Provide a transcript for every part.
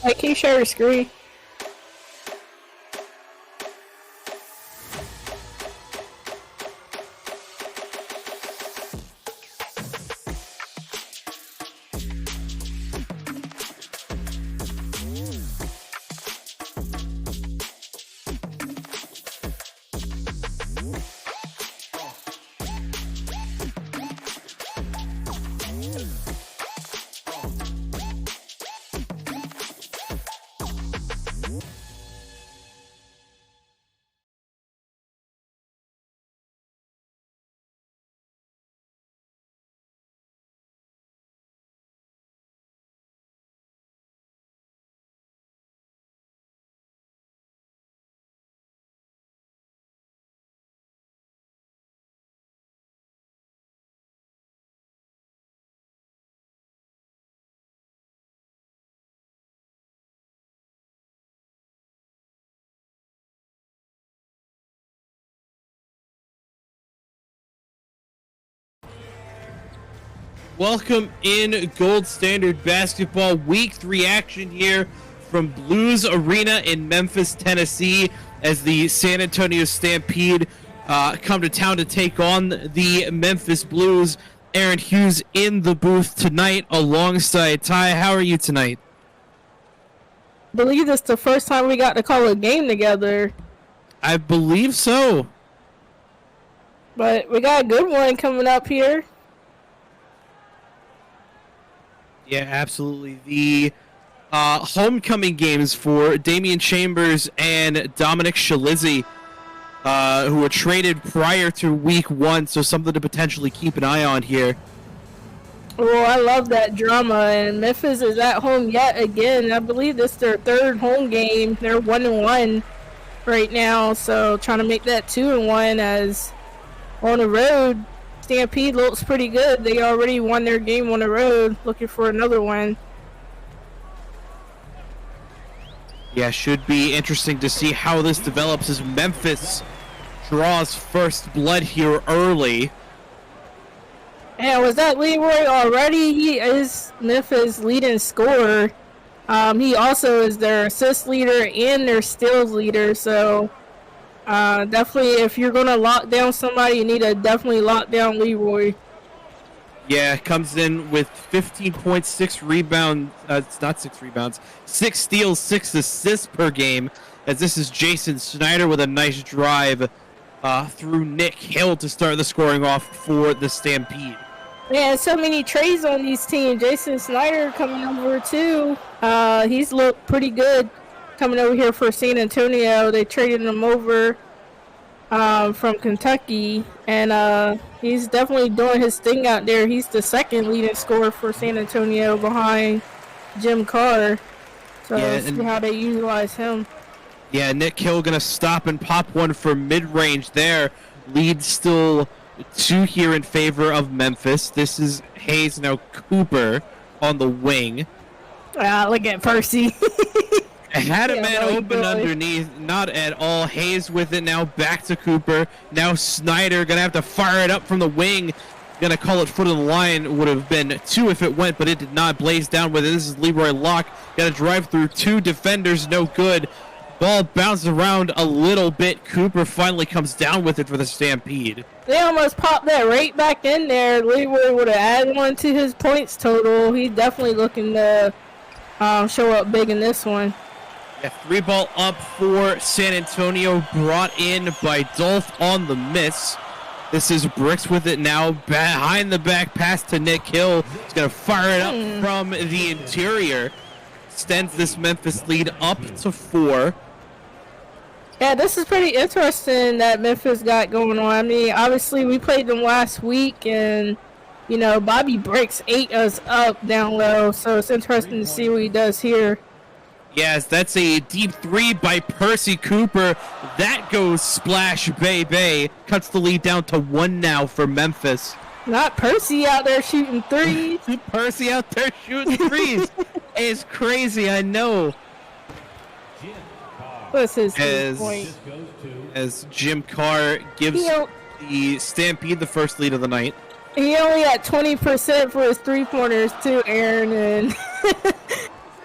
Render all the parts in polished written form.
I can share your screen. Welcome in Gold Standard Basketball Week 3 action here from Blues Arena in Memphis, Tennessee, as the San Antonio Stampede come to town to take on the Memphis Blues. Aaron Hughes in the booth tonight alongside Ty. How are you tonight? I believe it's the first time we got to call a game together. I believe so. But we got a good one coming up here. Yeah, absolutely. The homecoming games for Damian Chambers and Dominic Shalizzi, who were traded prior to week 1, so something to potentially keep an eye on here. Well, I love that drama, and Memphis is at home yet again. I believe this is their third home game. They're 1-1 right now, so trying to make that 2-1 as on the road. Stampede looks pretty good. They already won their game on the road. Looking for another one. Yeah, should be interesting to see how this develops as Memphis draws first blood here early. And was that Leroy already? He is Memphis' leading scorer. He also is their assist leader and their steals leader. So definitely, if you're going to lock down somebody, you need to definitely lock down Leroy. Yeah, comes in with 15.6 rebounds. It's not 6 rebounds. 6 steals, 6 assists per game. As this is Jason Snyder with a nice drive through Nick Hill to start the scoring off for the Stampede. Yeah, so many trades on these teams. Jason Snyder coming over too. He's looked pretty good coming over here for San Antonio. They traded him over from Kentucky, and he's definitely doing his thing out there. He's the second leading scorer for San Antonio behind Jim Carr. So yeah, see how they utilize him. Yeah, Nick Hill going to stop and pop one for mid-range there. Lead still 2 here in favor of Memphis. This is Hayes, now Cooper on the wing. Look at Percy. Had a man open underneath, not at all. Hayes with it now, back to Cooper. Now Snyder gonna have to fire it up from the wing. Gonna call it foot of the line. Would have been 2 if it went, but it did not. Blaze down with it. This is Leroy Locke. Gotta drive through 2 defenders, no good. Ball bounced around a little bit. Cooper finally comes down with it for the Stampede. They almost popped that right back in there. Leroy would have added one to his points total. He's definitely looking to show up big in this one. Yeah, 3 ball up for San Antonio, brought in by Dolph on the miss. This is Bricks with it now, behind the back pass to Nick Hill. He's going to fire it up from the interior. Extends this Memphis lead up to 4. Yeah, this is pretty interesting that Memphis got going on. I mean, obviously we played them last week, and, you know, Bobby Bricks ate us up down low, so it's interesting to see what he does here. Yes, that's a deep 3 by Percy Cooper. That goes splash, baby. Cuts the lead down to 1 now for Memphis. Not Percy out there shooting 3s. Percy out there shooting 3s. It's crazy, I know. What's his point? As Jim Carr gives the Stampede the first lead of the night. He only had 20% for his 3-pointers too, Aaron, and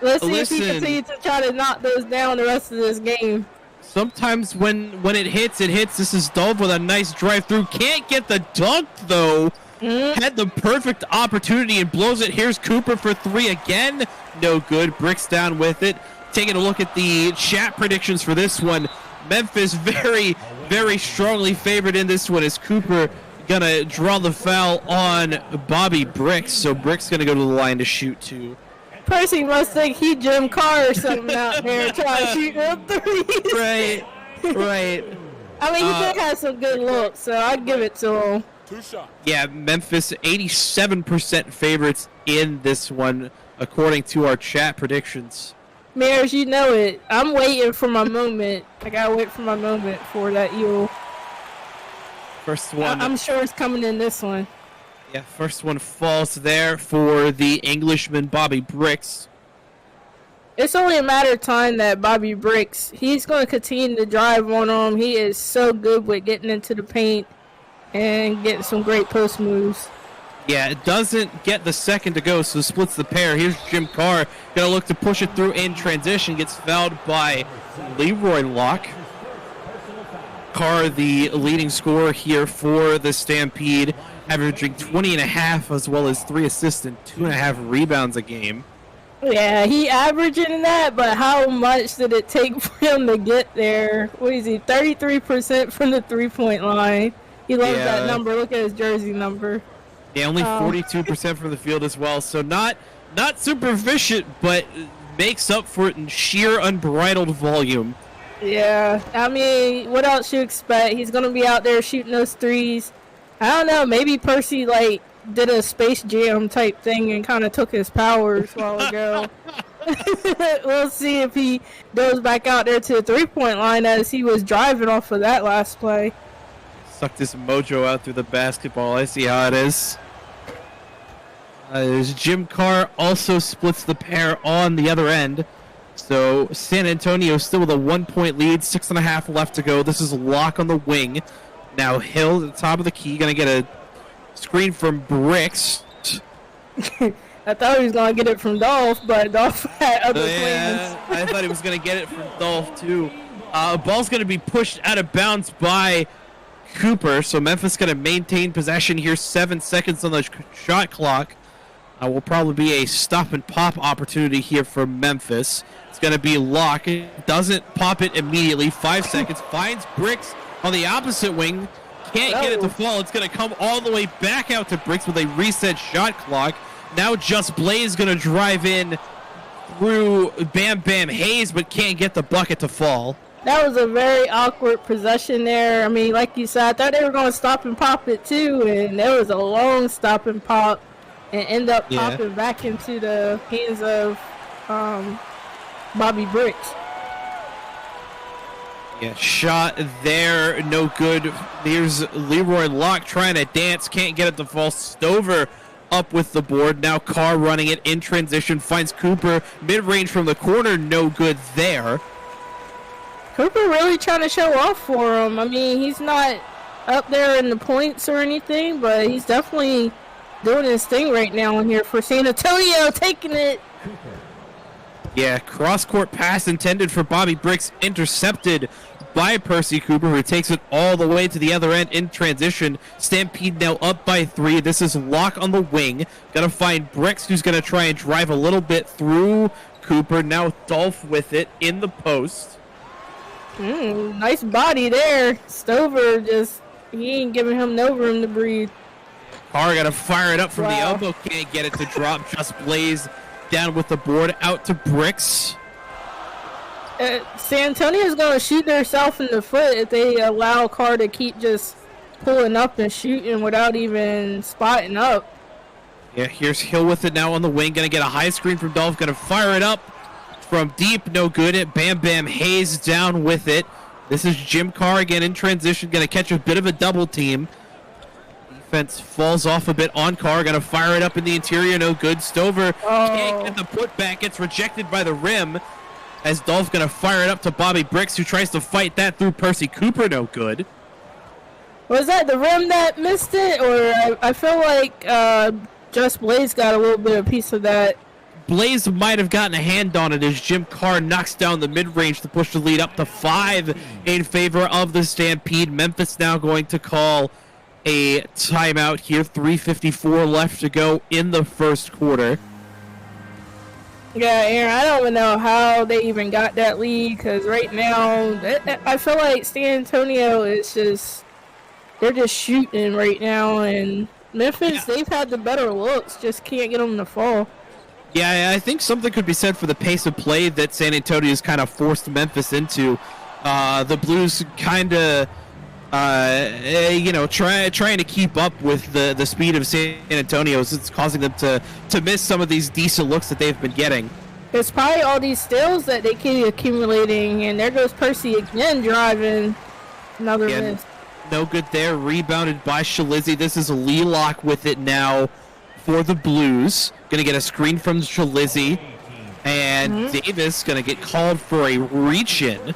Let's see if he Listen. continues to try to knock those down the rest of this game. Sometimes when it hits, it hits. This is Dolph with a nice drive through. Can't get the dunk, though. Had the perfect opportunity and blows it. Here's Cooper for three again. No good. Bricks down with it. Taking a look at the chat predictions for this one. Memphis very, very strongly favored in this one. Is Cooper gonna draw the foul on Bobby Bricks? So Bricks gonna go to the line to shoot two. Percy must think he Jim Carr or something out there trying to shoot them threes. Right. I mean, he did have some good looks, so I'd give it to him. Yeah, Memphis 87% favorites in this one, according to our chat predictions. Mares, you know it. I'm waiting for my moment. I gotta wait for my moment for that eel. First one. I'm sure it's coming in this one. Yeah, first one falls there for the Englishman, Bobby Bricks. It's only a matter of time that Bobby Bricks, he's going to continue to drive on him. He is so good with getting into the paint and getting some great post moves. Yeah, it doesn't get the second to go, so splits the pair. Here's Jim Carr, going to look to push it through in transition. Gets fouled by Leroy Locke. Carr, the leading scorer here for the Stampede, averaging 20.5 as well as 3 assists and 2.5 rebounds a game. Yeah, he averaging that, but how much did it take for him to get there? What is he, 33% from the three-point line? He loves that number. Look at his jersey number. Yeah, only 42% from the field as well. So not super efficient, but makes up for it in sheer unbridled volume. Yeah, I mean, what else you expect? He's going to be out there shooting those threes. I don't know, maybe Percy, did a Space Jam type thing and kind of took his powers a while ago. We'll see if he goes back out there to the three-point line as he was driving off of that last play. Sucked his mojo out through the basketball. I see how it is. There's Jim Carr also splits the pair on the other end. So San Antonio still with a 1-point lead, 6.5 left to go. This is Locke on the wing. Now Hill at the top of the key, gonna get a screen from Bricks. I thought he was gonna get it from Dolph, but Dolph had other plans. I thought he was gonna get it from Dolph too. Ball's gonna be pushed out of bounds by Cooper, so Memphis gonna maintain possession here. 7 seconds on the shot clock. Will probably be a stop and pop opportunity here for Memphis. It's gonna be Locke. Doesn't pop it immediately. 5 seconds. Finds Bricks on the opposite wing. Can't get it to fall. It's going to come all the way back out to Bricks with a reset shot clock. Now Just Blaze going to drive in through Bam Bam Hayes, but can't get the bucket to fall. That was a very awkward possession there. I mean, like you said, I thought they were going to stop and pop it too, and there was a long stop and pop and end up popping back into the hands of Bobby Bricks. Yeah, shot there, no good. Here's Leroy Locke trying to dance, can't get it to fall. Stover up with the board. Now Carr running it in transition, finds Cooper mid-range from the corner, no good there. Cooper really trying to show off for him. I mean, he's not up there in the points or anything, but he's definitely doing his thing right now in here for San Antonio, taking it. Yeah, cross-court pass intended for Bobby Bricks, intercepted by Percy Cooper, who takes it all the way to the other end in transition. Stampede now up by 3. This is Locke on the wing. Gonna find Bricks, who's gonna try and drive a little bit through Cooper. Now Dolph with it in the post. Nice body there. Stover he ain't giving him no room to breathe. Carr gotta fire it up from the elbow. Can't get it to drop. Just Blaze down with the board out to Bricks. San Antonio's going to shoot themselves in the foot if they allow Carr to keep just pulling up and shooting without even spotting up. Yeah, here's Hill with it now on the wing. Going to get a high screen from Dolph. Going to fire it up from deep. No good. Bam Bam Hayes down with it. This is Jim Carr again in transition. Going to catch a bit of a double team. Defense falls off a bit on Carr. Going to fire it up in the interior. No good. Stover can't get the putback. Gets rejected by the rim. As Dolph going to fire it up to Bobby Bricks, who tries to fight that through Percy Cooper. No good. Was that the rim that missed it? Or I feel like Just Blaze got a little bit of piece of that. Blaze might have gotten a hand on it as Jim Carr knocks down the mid-range to push the lead up to 5 in favor of the Stampede. Memphis now going to call a timeout here. 3:54 left to go in the first quarter. Yeah, Aaron, I don't even know how they even got that lead, because right now, I feel like San Antonio is just, they're just shooting right now, and Memphis, they've had the better looks, just can't get them to fall. Yeah, I think something could be said for the pace of play that San Antonio's kind of forced Memphis into. The Blues kind of, trying to keep up with the speed of San Antonio. It's causing them to miss some of these decent looks that they've been getting. It's probably all these steals that they keep accumulating, and there goes Percy again driving another miss. No good there. Rebounded by Shalizzy. This is Lelock with it now for the Blues. Going to get a screen from Shalizzy, and Davis going to get called for a reach-in.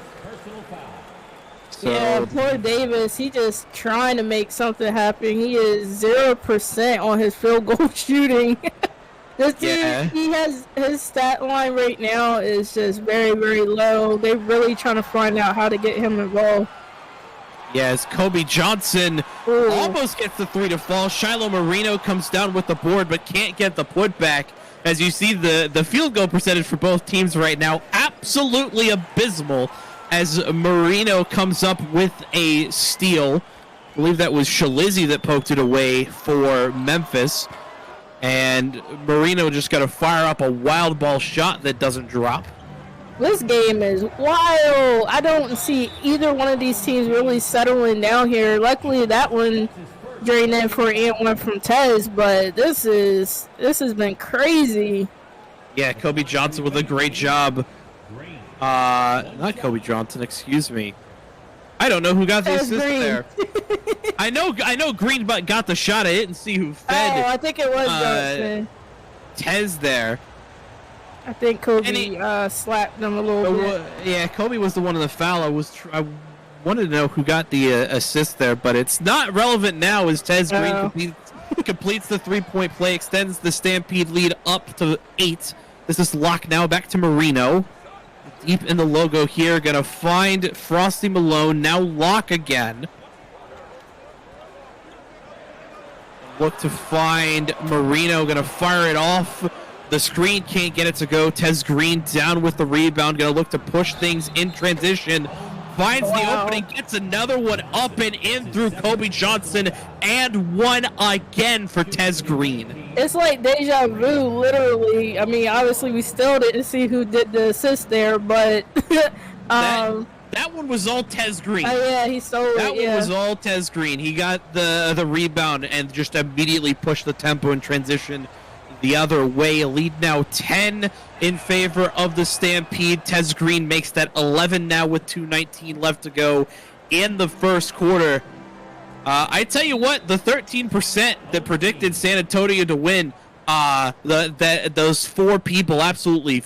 So, yeah, poor Davis. He just trying to make something happen. He is 0% on his field goal shooting. This dude, he has his stat line right now is just very, very low. They're really trying to find out how to get him involved. Yes, Kobe Johnson almost gets the 3 to fall. Shiloh Marino comes down with the board but can't get the putback. As you see, the field goal percentage for both teams right now absolutely abysmal, as Marino comes up with a steal. I believe that was Shalizzy that poked it away for Memphis. And Marino just got to fire up a wild ball shot that doesn't drop. This game is wild. I don't see either one of these teams really settling down here. Luckily, that one drained in for an one from Tez, but this has been crazy. Yeah, Kobe Johnson with a great job. Not Kobe Johnson, excuse me. I don't know who got the assist there. I know Green got the shot. I didn't see who fed. Oh, I think it was Johnson. Tez there. I think Kobe slapped them a little bit. Yeah, Kobe was the one in the foul. I wanted to know who got the assist there, but it's not relevant now as Tez Green completes the three-point play, extends the Stampede lead up to 8. This is Locke now back to Marino. Deep in the logo here, gonna find Frosty Malone. Now Locke again. Look to find Marino, gonna fire it off. The screen can't get it to go. Tez Green down with the rebound, gonna look to push things in transition. Finds the opening, gets another one up and in through Kobe Johnson, and one again for Tez Green. It's like deja vu, literally. I mean, obviously we still didn't see who did the assist there, but that one was all Tez Green. Oh yeah, he stole it. That one was all Tez Green. He got the rebound and just immediately pushed the tempo in transition the other way. A lead now 10 in favor of the Stampede. Tez Green makes that 11 now with 2:19 left to go in the first quarter. I tell you what, the 13% that predicted San Antonio to win, those 4 people absolutely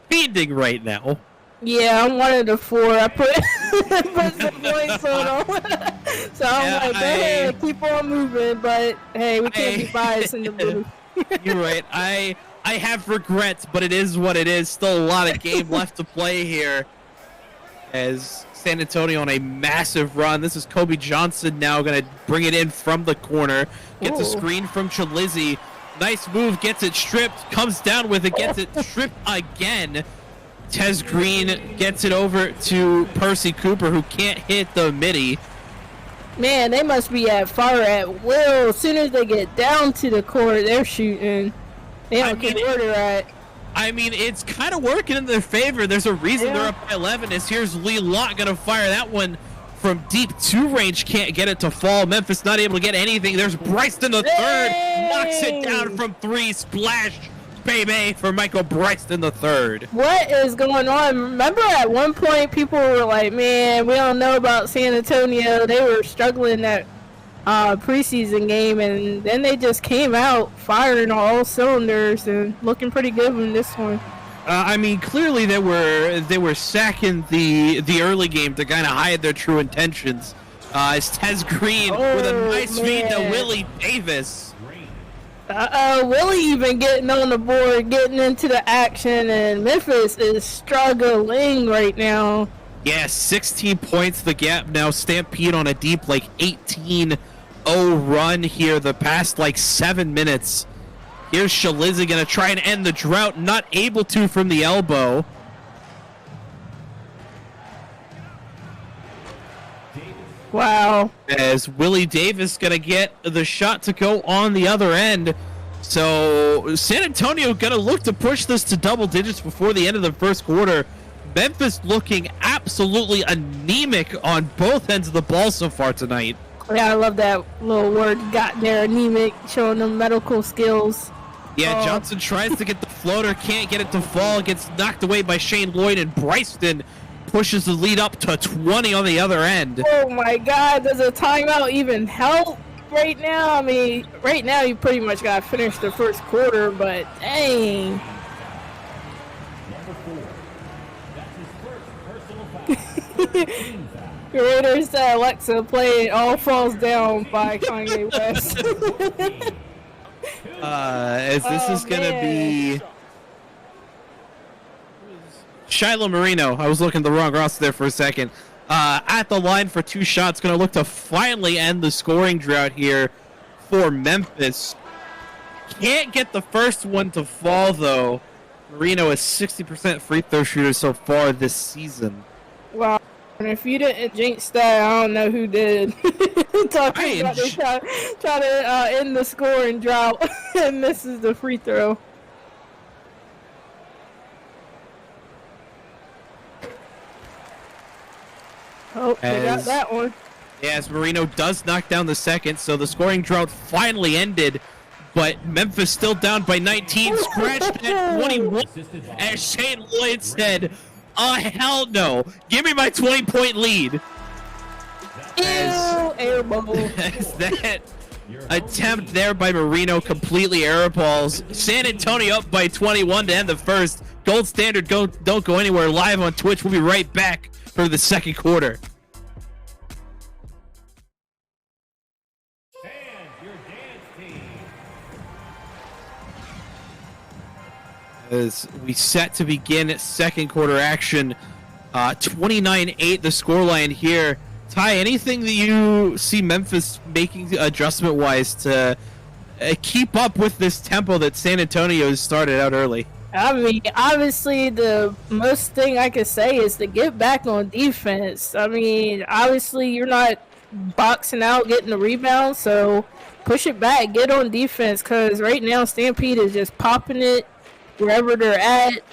fiending right now. Yeah, I'm one of the 4. I put some points on them. So I'm like, hey, keep on moving, but hey, we can't be biased in the booth. You're right. I have regrets, but it is what it is. Still a lot of game left to play here. As San Antonio on a massive run. This is Kobe Johnson now going to bring it in from the corner. Gets a screen from Chalizzi. Nice move. Gets it stripped. Comes down with it. Gets it stripped again. Tez Green gets it over to Percy Cooper, who can't hit the midi. Man, they must be at fire at will. As soon as they get down to the court, they're shooting. They don't care where they're at. I mean, it's kind of working in their favor. There's a reason they're up by 11. As here's Lee Lott going to fire that one from deep 2 range. Can't get it to fall. Memphis not able to get anything. There's Bryson the third. Knocks it down from 3. Splash, baby, for Michael Bryson the third. What is going on? Remember at one point people were like, man, we don't know about San Antonio. They were struggling that preseason game, and then they just came out firing on all cylinders and looking pretty good in this one. I mean, clearly they were sacking the early game to kind of hide their true intentions. It's Tez Green with a nice feed to Willie Davis. Willie even getting on the board, getting into the action, and Memphis is struggling right now. Yeah, 16 points the gap now. Stampede on a deep, like, 18-0 run here the past, like, 7 minutes. Here's Shalizzy going to try and end the drought. Not able to from the elbow. Wow. As Willie Davis going to get the shot to go on the other end. So San Antonio going to look to push this to double digits before the end of the first quarter. Memphis looking absolutely anemic on both ends of the ball so far tonight. Yeah, I love that little word you got there, anemic, showing them medical skills. Yeah, Johnson tries to get the floater, can't get it to fall, gets knocked away by Shane Lloyd, and Bryston pushes the lead up to 20 on the other end. Oh my God, does a timeout even help right now? I mean, right now you pretty much got to finish the first quarter, but dang. Raiders Alexa play All Falls Down by Kanye West. As this is going to be Shiloh Marino. I was looking at the wrong roster there for a second. At the line for 2 shots. Going to look to finally end the scoring drought here for Memphis. Can't get the first one to fall, though. Marino is 60% free throw shooter so far this season. Wow. And if you didn't jinx that, I don't know who did. Talking about they try to end the scoring drought and misses the free throw. Oh, they got that one. As Marino does knock down the second, so the scoring drought finally ended. But Memphis still down by 19, scratched at 21, as Shane Lloyd said, hell no. Give me my 20-point lead. Air bubble. As that attempt there by Marino completely airballs San Antonio up by 21 to end the first. Gold Standard, don't go anywhere. Live on Twitch. We'll be right back for the second quarter. As we set to begin second quarter action, 29-8 the scoreline here. Ty, anything that you see Memphis making adjustment-wise to keep up with this tempo that San Antonio has started out early? I mean, obviously, the most thing I could say is to get back on defense. I mean, obviously, you're not boxing out, getting the rebound, so push it back, get on defense, because right now Stampede is just popping it wherever they're at,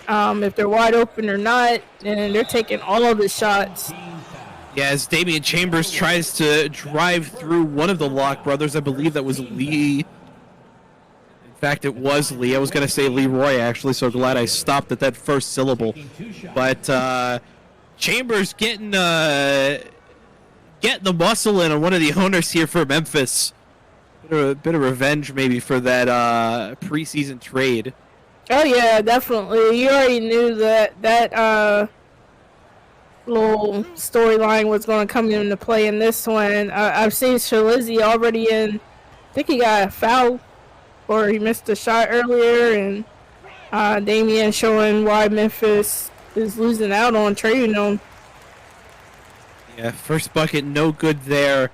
if they're wide open or not, and they're taking all of the shots. Yeah, as Damian Chambers tries to drive through one of the Locke brothers, I believe that was Lee. In fact, it was Lee. I was going to say Leroy, actually, so glad I stopped at that first syllable. But Chambers getting the muscle in on one of the owners here for Memphis. A bit of revenge, maybe, for that preseason trade. Oh, yeah, definitely. You already knew that little storyline was going to come into play in this one. I've seen Shalizzy already I think he got a foul, or he missed a shot earlier, and Damian showing why Memphis is losing out on trading him. Yeah, first bucket, no good there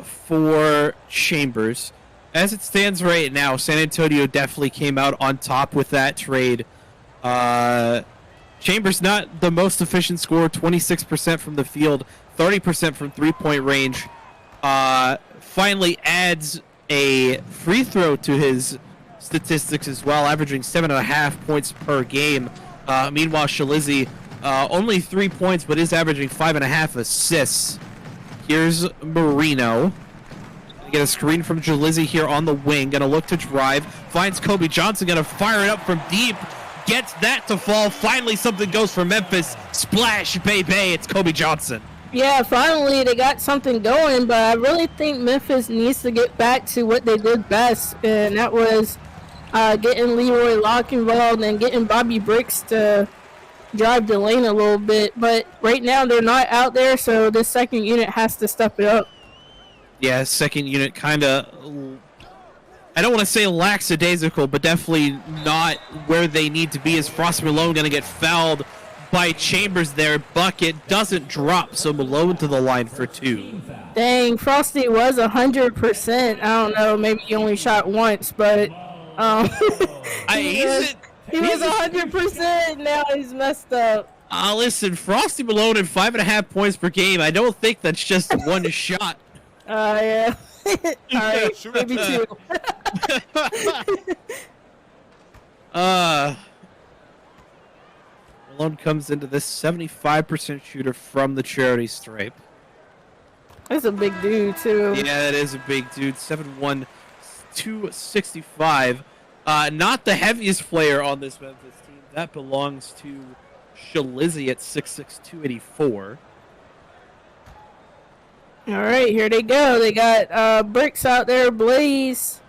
for Chambers. As it stands right now, San Antonio definitely came out on top with that trade. Chambers not the most efficient scorer, 26% from the field, 30% from three-point range. Finally adds a free throw to his statistics as well, averaging 7.5 points per game. Meanwhile, Shalizzy, only 3 points, but is averaging 5.5 assists. Here's Marino. Get a screen from Shalizzy here on the wing. Gonna look to drive. Finds Kobe Johnson. Gonna fire it up from deep. Gets that to fall. Finally, something goes for Memphis. Splash, baby. It's Kobe Johnson. Yeah, finally they got something going, but I really think Memphis needs to get back to what they did best, and that was getting Leroy Locke involved and getting Bobby Bricks to drive the lane a little bit. But right now they're not out there, so this second unit has to step it up. Yeah, second unit kind of I don't want to say lackadaisical, but definitely not where they need to be. Is Frosty Malone going to get fouled by Chambers there? Bucket doesn't drop, so Malone to the line for 2. Dang, Frosty was 100%. I don't know, maybe he only shot once, but he was 100%. Now he's messed up. Listen, Frosty Malone at 5.5 points per game. I don't think that's just one shot. Yeah. All right, maybe 2. Malone comes into this 75% shooter from the charity stripe. That's a big dude, too. Yeah, that is a big dude. 7'1", 265. Not the heaviest player on this Memphis team. That belongs to Shalizzy at 6'6", 284. All right, here they go. They got Bricks out there, Blaze.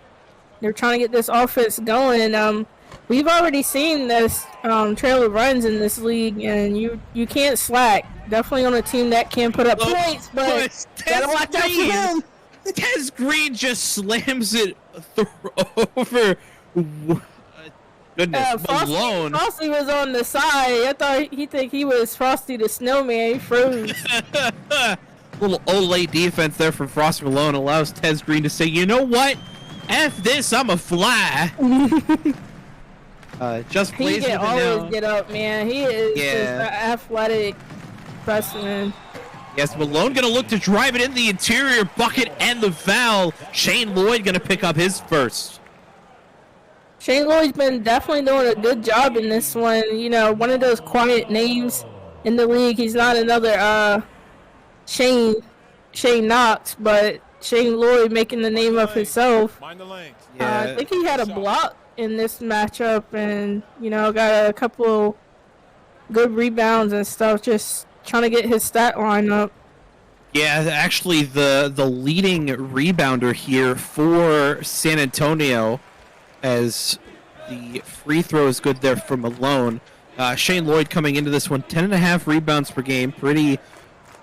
They're trying to get this offense going. We've already seen this trailer runs in this league, and you can't slack. Definitely on a team that can put up points, but gotta watch out for him. Tez Green just slams it over. Goodness, Malone. Frosty was on the side. I thought he was Frosty the Snowman. He froze. Little Olay defense there from Frosty Malone allows Tez Green to say, you know what? F this, I'm a fly. Just he plays can with it always now. get up, man. He is just an athletic specimen. Yes, Malone gonna look to drive it in the interior, bucket and the foul. Shane Lloyd gonna pick up his first. Shane Lloyd's been definitely doing a good job in this one. You know, one of those quiet names in the league. He's not another Shane Knox, but Shane Lloyd making the name of himself. Yeah, I think he had a block in this matchup, and got a couple good rebounds and stuff. Just trying to get his stat line up. Yeah, actually, the leading rebounder here for San Antonio, as the free throw is good there for Malone. Shane Lloyd coming into this one, 10.5 rebounds per game. Pretty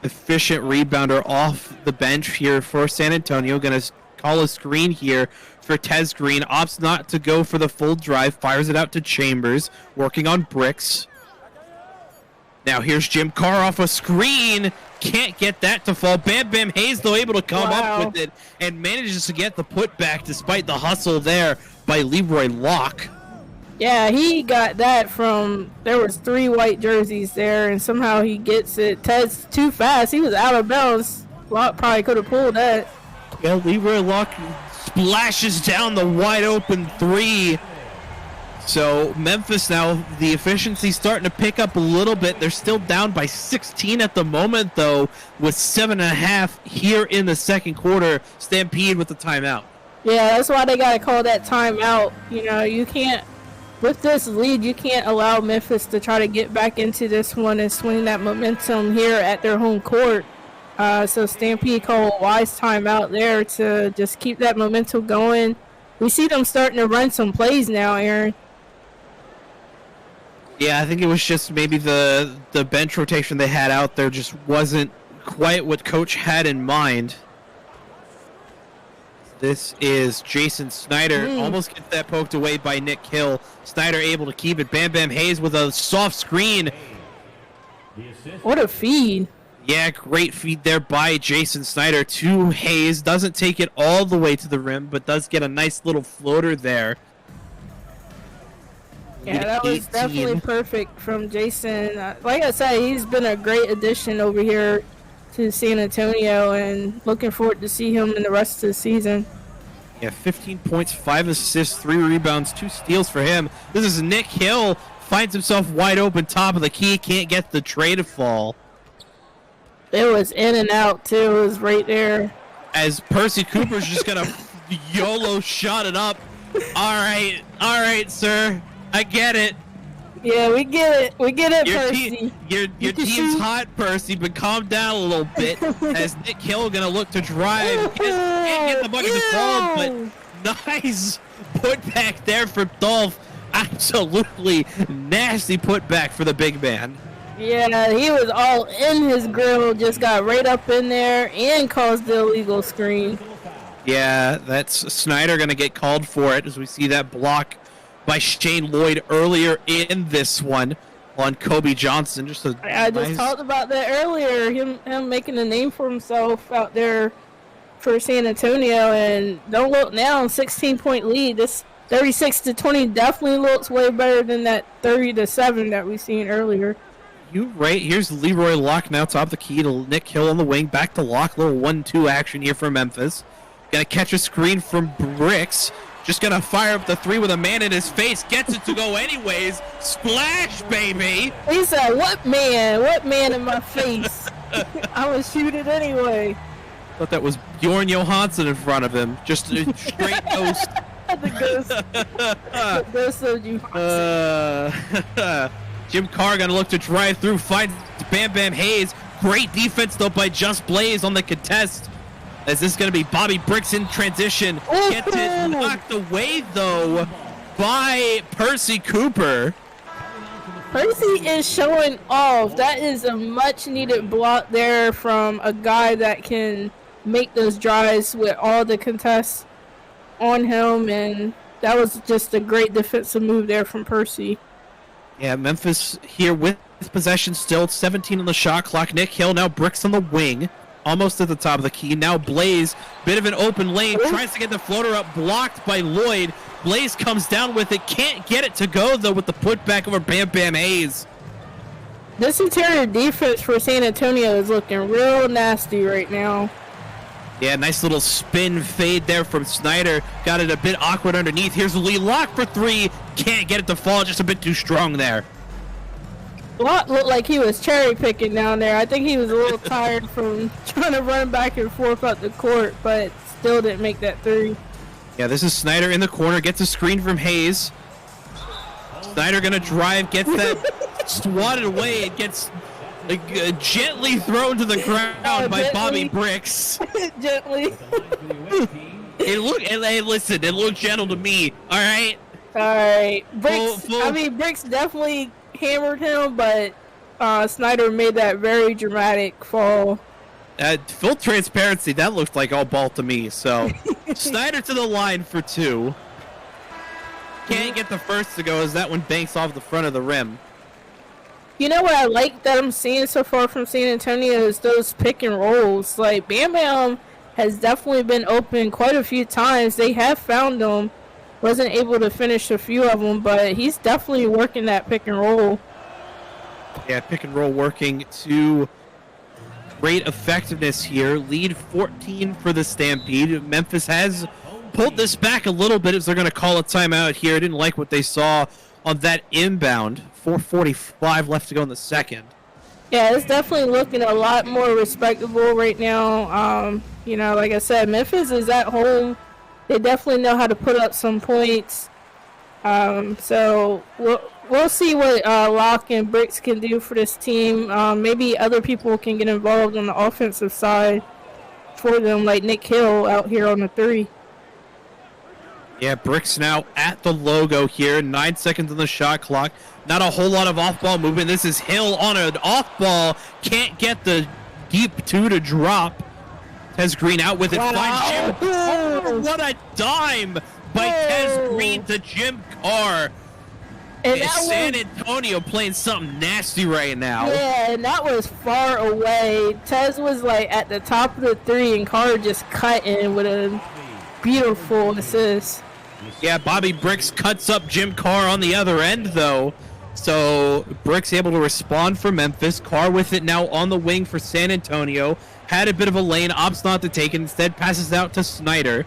efficient rebounder off the bench here for San Antonio. Going to call a screen here for Tez Green. Opts not to go for the full drive. Fires it out to Chambers. Working on Bricks. Now here's Jim Carr off a screen. Can't get that to fall. Bam Bam Hayes, though, able to come up with it and manages to get the putback despite the hustle there by Leroy Locke. Yeah, he got that from, there was 3 white jerseys there, and somehow he gets it. Ted's too fast. He was out of bounds. Locke probably could have pulled that. Yeah, Leroy Locke splashes down the wide open 3. So Memphis now, the efficiency starting to pick up a little bit. They're still down by 16 at the moment, though, with 7.5 here in the second quarter. Stampede with the timeout. Yeah, that's why they got to call that timeout. You can't, with this lead, you can't allow Memphis to try to get back into this one and swing that momentum here at their home court. So Stampede called a wise timeout there to just keep that momentum going. We see them starting to run some plays now, Aaron. Yeah, I think it was just maybe the bench rotation they had out there just wasn't quite what Coach had in mind. This is Jason Snyder. Almost gets that poked away by Nick Hill. Snyder able to keep it. Bam Bam Hayes with a soft screen. What a feed. Yeah, great feed there by Jason Snyder to Hayes. Doesn't take it all the way to the rim, but does get a nice little floater there. Yeah, that was definitely perfect from Jason. Like I said, he's been a great addition over here to San Antonio, and looking forward to see him in the rest of the season. Yeah, 15 points, 5 assists, 3 rebounds, 2 steals for him. This is Nick Hill. Finds himself wide open, top of the key. Can't get the tray to fall. It was in and out, too. It was right there. As Percy Cooper's just going to YOLO shot it up. All right, sir. I get it. Yeah, we get it. We get it, Percy. Your team's hot, Percy, but calm down a little bit. As Nick Hill gonna look to drive. Can't get the bucket to fall, but nice putback there for Dolph. Absolutely nasty putback for the big man. Yeah, he was all in his grill, just got right up in there and caused the illegal screen. Yeah, that's Snyder going to get called for it as we see that block by Shane Lloyd earlier in this one on Kobe Johnson. I just talked about that earlier. Him making a name for himself out there for San Antonio, and don't look now, 16-point lead. This 36-20 definitely looks way better than that 30-7 that we seen earlier. You right. Here's Leroy Locke now top the key to Nick Hill on the wing. Back to Locke. Little 1-2 action here for Memphis. Gonna catch a screen from Bricks. Just gonna fire up the three with a man in his face. Gets it to go anyways. Splash, baby. He said, "What man? What man in my face? I would shoot it anyway." Thought that was Bjorn Johansson in front of him. Just a straight ghost. The ghost of Johansson. Jim Carr gonna look to drive through, finds Bam Bam Hayes. Great defense though by Just Blaze on the contest. As this is gonna be Bobby Bricks in transition. Ooh. Gets it knocked away though by Percy Cooper. Percy is showing off. That is a much needed block there from a guy that can make those drives with all the contests on him, and that was just a great defensive move there from Percy. Yeah, Memphis here with possession still, 17 on the shot clock. Nick Hill now Bricks on the wing, almost at the top of the key. Now Blaze, bit of an open lane, tries to get the floater up, blocked by Lloyd. Blaze comes down with it, can't get it to go though with the putback over Bam Bam Hayes. This interior defense for San Antonio is looking real nasty right now. Yeah, nice little spin fade there from Snyder. Got it a bit awkward underneath. Here's Lee Locke for three. Can't get it to fall, just a bit too strong there. Locke looked like he was cherry picking down there. I think he was a little tired from trying to run back and forth up the court, but still didn't make that three. Yeah, this is Snyder in the corner. Gets a screen from Hayes. Snyder gonna drive, gets that swatted away. It gets gently thrown to the ground by Bobby Bricks. Gently. Hey, listen, it looked gentle to me. All right. All right. Bricks. I mean, Bricks definitely hammered him, but Snyder made that very dramatic fall. Full transparency, that looked like all ball to me. So Snyder to the line for two. Can't get the first to go as that one banks off the front of the rim. You know what I like that I'm seeing so far from San Antonio is those pick and rolls. Like, Bam Bam has definitely been open quite a few times. They have found him. Wasn't able to finish a few of them, but he's definitely working that pick and roll. Yeah, pick and roll working to great effectiveness here. Lead 14 for the Stampede. Memphis has pulled this back a little bit as they're going to call a timeout here. Didn't like what they saw on that inbound. 4:45 left to go in the second. Yeah, it's definitely looking a lot more respectable right now. You know, like I said, Memphis is at home. They definitely know how to put up some points. So we'll see what Locke and Bricks can do for this team. Maybe other people can get involved on the offensive side for them, like Nick Hill out here on the three. Yeah, Bricks now at the logo here. 9 seconds on the shot clock. Not a whole lot of off-ball movement. This is Hill on an off-ball. Can't get the deep two to drop. Tez Green out with it. Wow. Finds Jim Carr. What a dime by Tez Green to Jim Carr. And San Antonio playing something nasty right now. Yeah, and that was far away. Tez was like at the top of the three, and Carr just cut in with a beautiful assist. Yeah, Bobby Bricks cuts up Jim Carr on the other end, though. So Bricks able to respond for Memphis. Carr with it now on the wing for San Antonio. Had a bit of a lane, opts not to take it. Instead passes out to Snyder.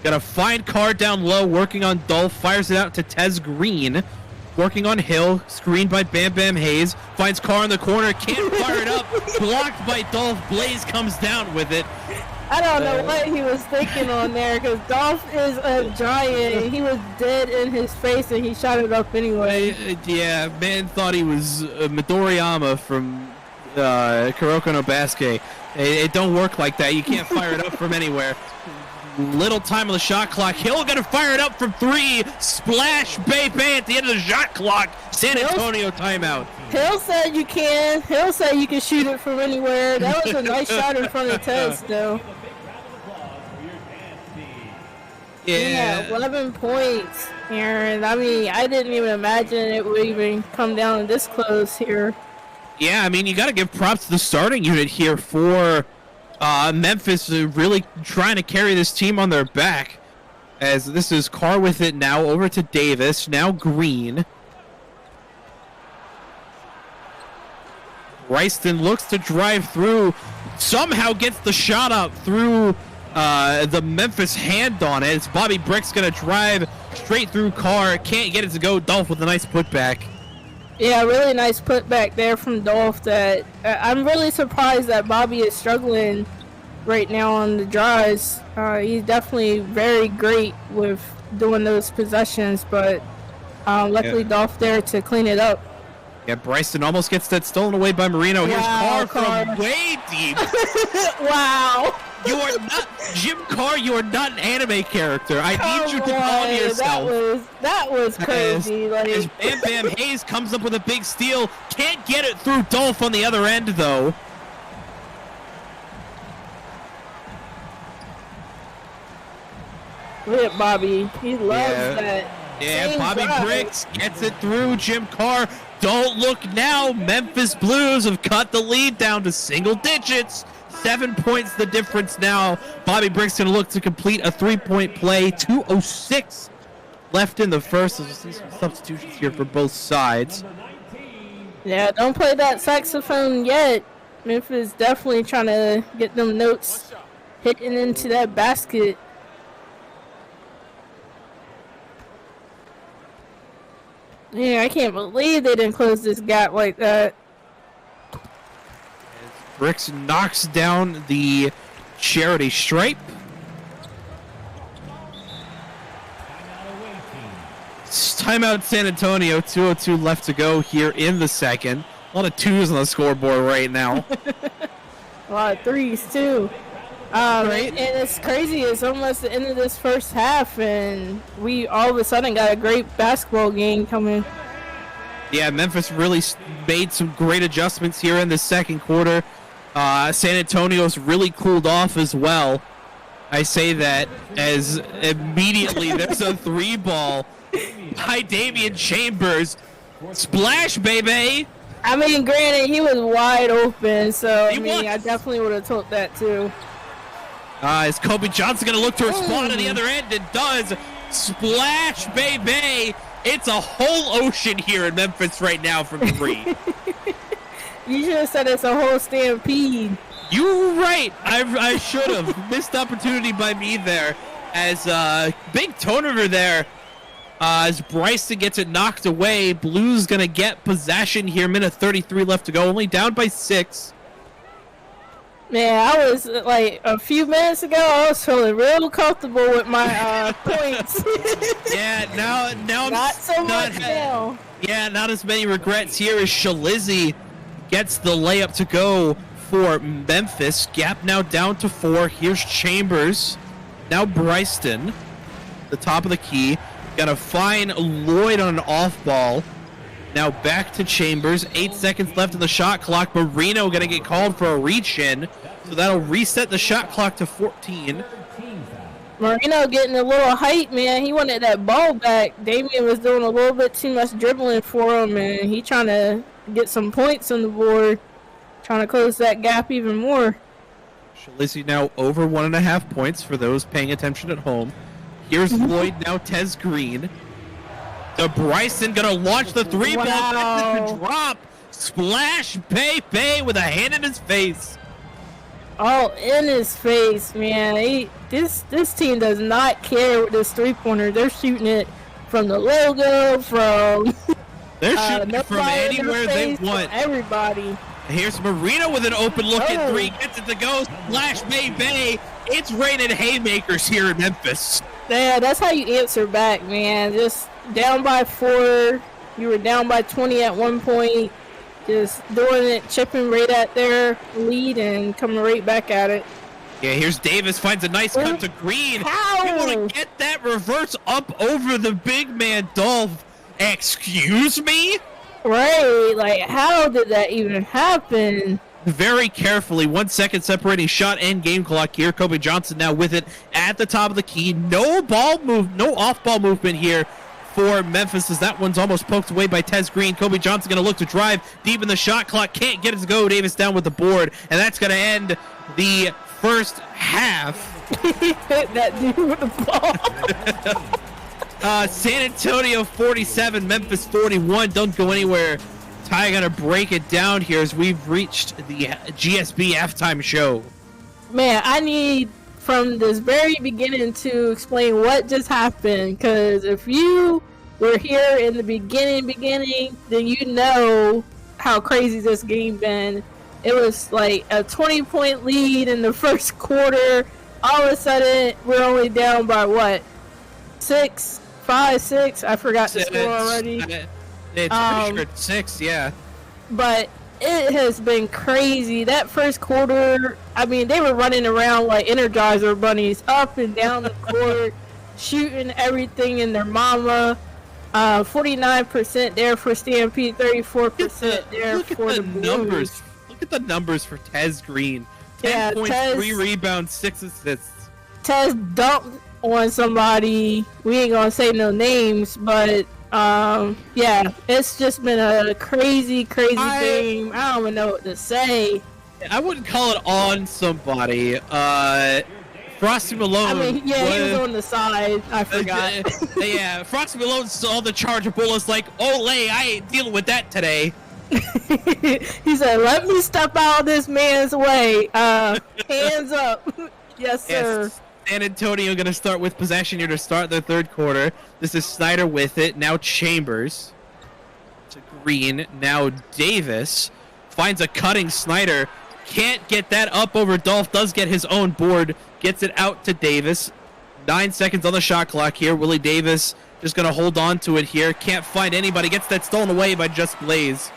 Gotta find Carr down low, working on Dolph. Fires it out to Tez Green. Working on Hill, screened by Bam Bam Hayes. Finds Carr in the corner, can't fire it up. Blocked by Dolph. Blaze comes down with it. I don't know what he was thinking on there, because Dolph is a giant. He was dead in his face, and he shot it up anyway. Yeah, man thought he was Midoriyama from Kuroko no Basket. It don't work like that. You can't fire it up from anywhere. Little time on the shot clock. Hill gonna fire it up from three. Splash, Bay at the end of the shot clock. San Antonio timeout. Hill said you can. Hill said you can shoot it from anywhere. That was a nice shot in front of Tez, though. Yeah, 11 points, Aaron. I mean, I didn't even imagine it would even come down this close here. Yeah, I mean, you got to give props to the starting unit here for Memphis really trying to carry this team on their back. As this is Carr with it now, over to Davis, now Green. Royston looks to drive through, somehow gets the shot up through the Memphis hand on it. It's Bobby Brick's going to drive straight through Carr. Can't get it to go. Dolph with a nice putback. Yeah, really nice putback there from Dolph. That I'm really surprised that Bobby is struggling right now on the drives. He's definitely very great with doing those possessions, but luckily Dolph there to clean it up. Yeah, Bryson almost gets that stolen away by Marino. Here's Wow, Carr from way deep. Wow. You are not Jim Carr. You are not an anime character. I need you to calm yourself. That was crazy. As Bam Bam Hayes comes up with a big steal, can't get it through Dolph on the other end though. Look at Bobby. He loves that. Yeah, Bobby Bricks gets it through Jim Carr. Don't look now. Memphis Blues have cut the lead down to single digits. 7 points the difference now. Bobby Bricks going to look to complete a 3-point play. 2:06 left in the first. We'll see some substitutions here for both sides. Yeah, don't play that saxophone yet. Memphis definitely trying to get them notes hitting into that basket. Yeah, I can't believe they didn't close this gap like that. Bricks knocks down the charity stripe. Timeout San Antonio, 2:02 left to go here in the second. A lot of twos on the scoreboard right now. A lot of threes too. Right. And it's crazy, it's almost the end of this first half and we all of a sudden got a great basketball game coming. Yeah, Memphis really made some great adjustments here in the second quarter. San Antonio's really cooled off as well. I say that as immediately there's a 3-ball by Damian Chambers. Splash, baby! I mean, granted, he was wide open, so I definitely would have took that too. Is Kobe Johnson going to look to respond on the other end? It does. Splash, baby! It's a whole ocean here in Memphis right now from 3. You should have said it's a whole stampede. You were right. I should have. Missed opportunity by me there. As big turnover there. As Bryson gets it knocked away. Blues going to get possession here. Minute 33 left to go. Only down by 6. Man, I was like a few minutes ago. I was feeling real comfortable with my points. Yeah, now not so much now. Yeah, not as many regrets here as Shalizzy gets the layup to go for Memphis. Gap now down to 4. Here's Chambers. Now Bryston, the top of the key, gonna find Lloyd on an off ball. Now back to Chambers. 8 seconds left in the shot clock. Marino going to get called for a reach-in. So that'll reset the shot clock to 14. Marino getting a little hype, man. He wanted that ball back. Damian was doing a little bit too much dribbling for him, and he trying to get some points on the board. Trying to close that gap even more. Shalizzy now over 1.5 points for those paying attention at home. Here's Lloyd, now Tez Green. The Bryson gonna launch the 3-ball. Wow. Drop. Splash, baby, with a hand in his face. All in his face, man. This team does not care with this 3-pointer. They're shooting it from the logo, from they're shooting it from anywhere they want. Everybody. Here's Marino with an open look at 3. Gets it to go. Splash, baby. It's raining haymakers here in Memphis. Yeah, that's how you answer back, man. Just down by 4. You were down by 20 at one point. Just doing it, chipping right at their lead and coming right back at it. Yeah, here's Davis, finds a nice cut to Green. How? You want to get that reverse up over the big man, Dolph. Excuse me? Right, like how did that even happen? very carefully. 1 second separating shot and game clock here. Kobe Johnson now with it at the top of the key. No off-ball movement here for Memphis, as that one's almost poked away by Tez Green. Kobe Johnson going to look to drive deep in the shot clock. Can't get it to go. Davis down with the board, and that's going to end the first half. Hit that dude with the ball. San Antonio 47, Memphis 41. Don't go anywhere. Ty gonna break it down here as we've reached the GSB halftime show. Man, I need from this very beginning to explain what just happened, because if you were here in the beginning, then you know how crazy this game been. It was like a 20-point lead in the first quarter. All of a sudden, we're only down by what? 6? I forgot the score already. It's pretty sure it's 6, yeah. But it has been crazy. That first quarter, I mean, they were running around like Energizer bunnies up and down the court, shooting everything in their mama. 49% there for Stampede, 34% there for the Blues. Look at the numbers for Tez Green. 10 Yeah, points, Tez, 3 rebounds, 6 assists. Tez dumped on somebody. We ain't gonna say no names, but yeah, it's just been a crazy game. I don't even know what to say. I wouldn't call it on somebody. Frosty Malone. I mean, yeah, he was on the side. I forgot. Yeah, Frosty Malone saw the charge of bullets like, "Olay, I ain't dealing with that today." He said, "Let me step out of this man's way. Hands up." Yes, sir. Yes. San Antonio going to start with possession here to start their third quarter. This is Snyder with it. Now Chambers to Green. Now Davis finds a cutting Snyder. Can't get that up over Dolph. Does get his own board. Gets it out to Davis. 9 seconds on the shot clock here. Willie Davis just going to hold on to it here. Can't find anybody. Gets that stolen away by Just Blaze.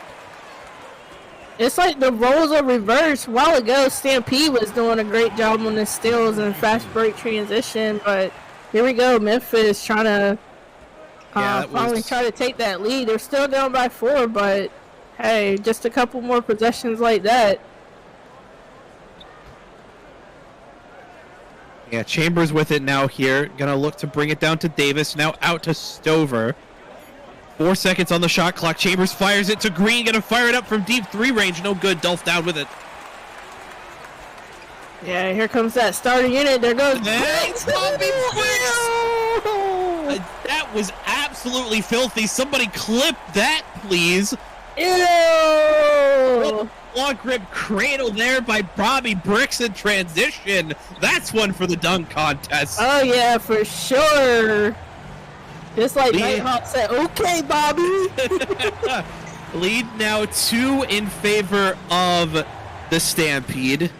It's like the roles are reversed. A while ago, Stampede was doing a great job on the steals and fast break transition, but here we go. Memphis trying to finally try to take that lead. They're still down by 4, but hey, just a couple more possessions like that. Yeah, Chambers with it now here. Gonna look to bring it down to Davis. Now out to Stover. 4 seconds on the shot clock. Chambers fires it to Green. Gonna fire it up from deep 3 range. No good. Dolph down with it. Yeah, here comes that starting unit. There goes Briggs. That was absolutely filthy. Somebody clip that, please. Ew! Long grip cradle there by Bobby Bricks in transition. That's one for the dunk contest. Oh, yeah, for sure. Just like Nighthawk said, okay, Bobby. Lead now 2 in favor of the Stampede.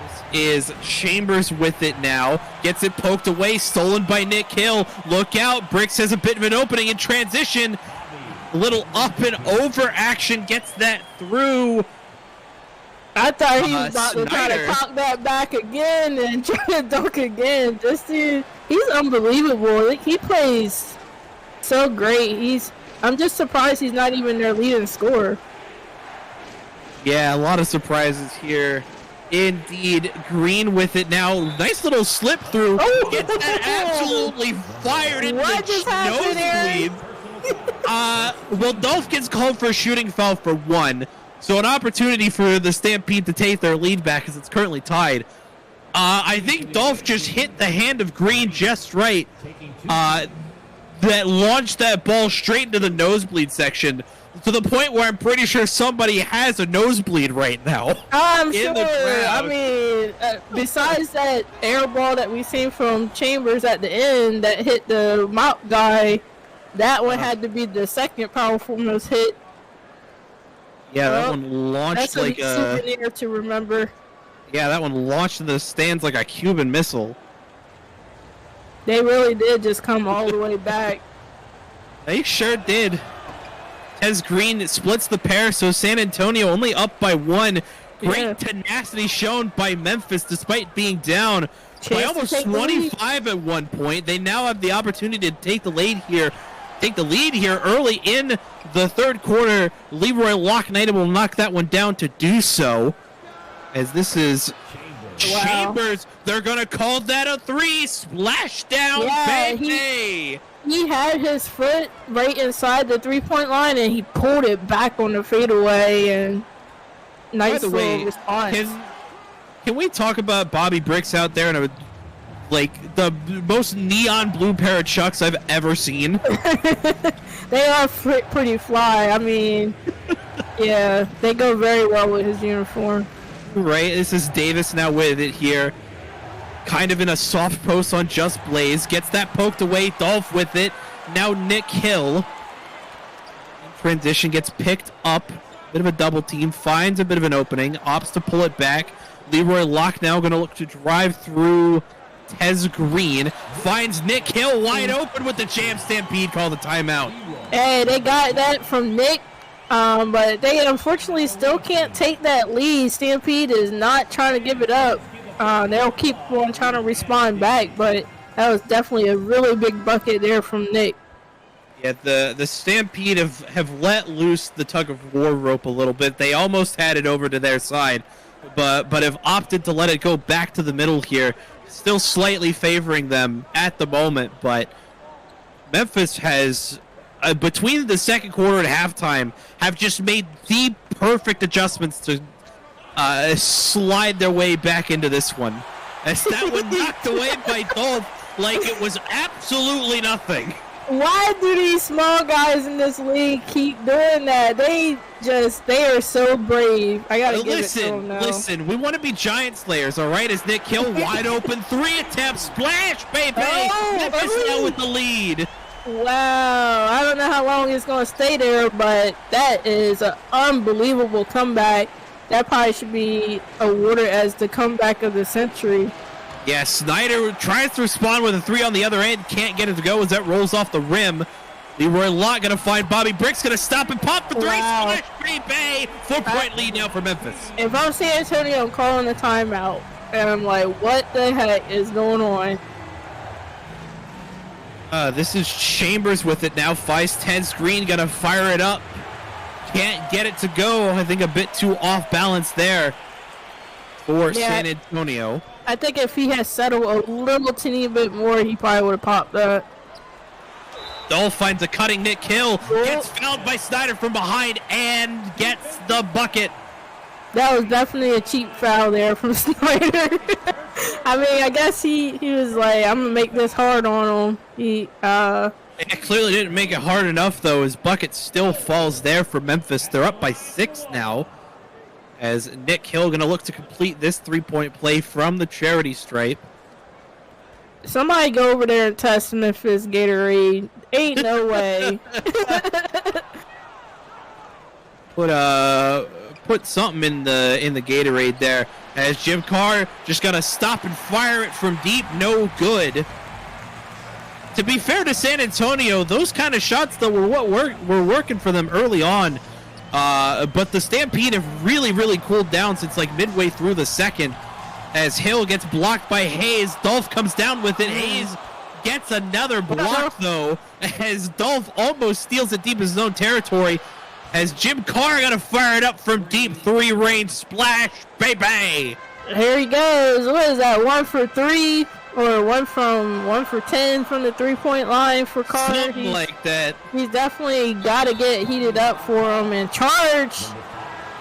This is Chambers with it now. Gets it poked away, stolen by Nick Hill. Look out, Bricks has a bit of an opening in transition. A little up and over action, gets that through. I thought he was about to try to cock that back again and try to dunk again. This dude, he's unbelievable. He plays so great. I'm just surprised he's not even their leading scorer. Yeah, a lot of surprises here. Indeed. Green with it now. Nice little slip through. Oh, gets that absolutely fired in what just happened, nosebleed. Well, Dolph gets called for a shooting foul for 1. So an opportunity for the Stampede to take their lead back as it's currently tied. I think Dolph just hit the hand of Green just right. That launched that ball straight into the nosebleed section. To the point where I'm pretty sure somebody has a nosebleed right now. I'm sure. I mean, besides that air ball that we seen from Chambers at the end that hit the mount guy, that one had to be the second powerful most hit. Yeah, that one launched like a souvenir to remember. Yeah, that one launched in the stands like a Cuban missile. They really did just come all the way back. They sure did. Tez Green splits the pair, so San Antonio only up by 1. Great tenacity shown by Memphis despite being down by almost 25 at one point. They now have the opportunity to take the lead here. take the lead here early in the third quarter. Leroy Locknight will knock that one down to do so. As this is Chambers. They're going to call that a 3. Splash down, baby. He had his foot right inside the three-point line, and he pulled it back on the fadeaway, and nice little response. Can we talk about Bobby Bricks out there and like the most neon blue pair of Chucks I've ever seen? They are pretty fly. I mean, yeah, they go very well with his uniform. Right, this is Davis now with it here. Kind of in a soft post on Just Blaze. Gets that poked away. Dolph with it. Now Nick Hill. In transition gets picked up. Bit of a double team. Finds a bit of an opening. Opts to pull it back. Leroy Locke now going to look to drive through Tez Green. Finds Nick Hill wide open with the Champ Stampede. Call the timeout. Hey, they got that from Nick. But they unfortunately still can't take that lead. Stampede is not trying to give it up. They'll keep on trying to respond back, but that was definitely a really big bucket there from Nick. Yeah, the Stampede have let loose the tug of war rope a little bit. They almost had it over to their side, but have opted to let it go back to the middle here. Still slightly favoring them at the moment, but Memphis has... between the second quarter and halftime, have just made the perfect adjustments to slide their way back into this one. As that one knocked away by Dolph like it was absolutely nothing. Why do these small guys in this league keep doing that? They are so brave. I gotta give it to them now. Listen, we want to be giant slayers, all right? As Nick Hill wide open, 3 attempts, splash, baby! Memphis now with the lead. Wow, I don't know how long it's going to stay there, but that is an unbelievable comeback. That probably should be awarded as the comeback of the century. Yeah, Snyder tries to respond with a 3 on the other end. Can't get it to go as that rolls off the rim. Leroy Locke going to find Bobby Bricks, going to stop and pop for 3. Wow. Splash, baby! 4-point lead now for Memphis. If I'm San Antonio, I'm calling a timeout. And I'm like, what the heck is going on? This is Chambers with it now. Feist Tez Green gonna fire it up. Can't get it to go. I think a bit too off balance there for San Antonio. I think if he had settled a little teeny bit more, he probably would have popped that. Dolph finds a cutting Nick Hill. Gets fouled by Snyder from behind and gets the bucket. That was definitely a cheap foul there from Snyder. I mean, I guess he was like, I'm going to make this hard on him. It clearly didn't make it hard enough, though. His bucket still falls there for Memphis. They're up by 6 now. As Nick Hill going to look to complete this 3-point play from the charity stripe. Somebody go over there and test Memphis Gatorade. Ain't no way. Put something in the Gatorade there, as Jim Carr just gonna stop and fire it from deep. No good. To be fair to San Antonio, those kind of shots though were working for them early on, but the Stampede have really cooled down since like midway through the second. As Hill gets blocked by Hayes, Dolph comes down with it. Hayes gets another block though, as Dolph almost steals it deep in his own territory. As Jim Carr gonna fire it up from deep, 3-range splash, baby! Here he goes. What is that? 1 for 3 or 1 for 10 from the 3-point line for Carr? Something like that. He's definitely got to get heated up for him and charge.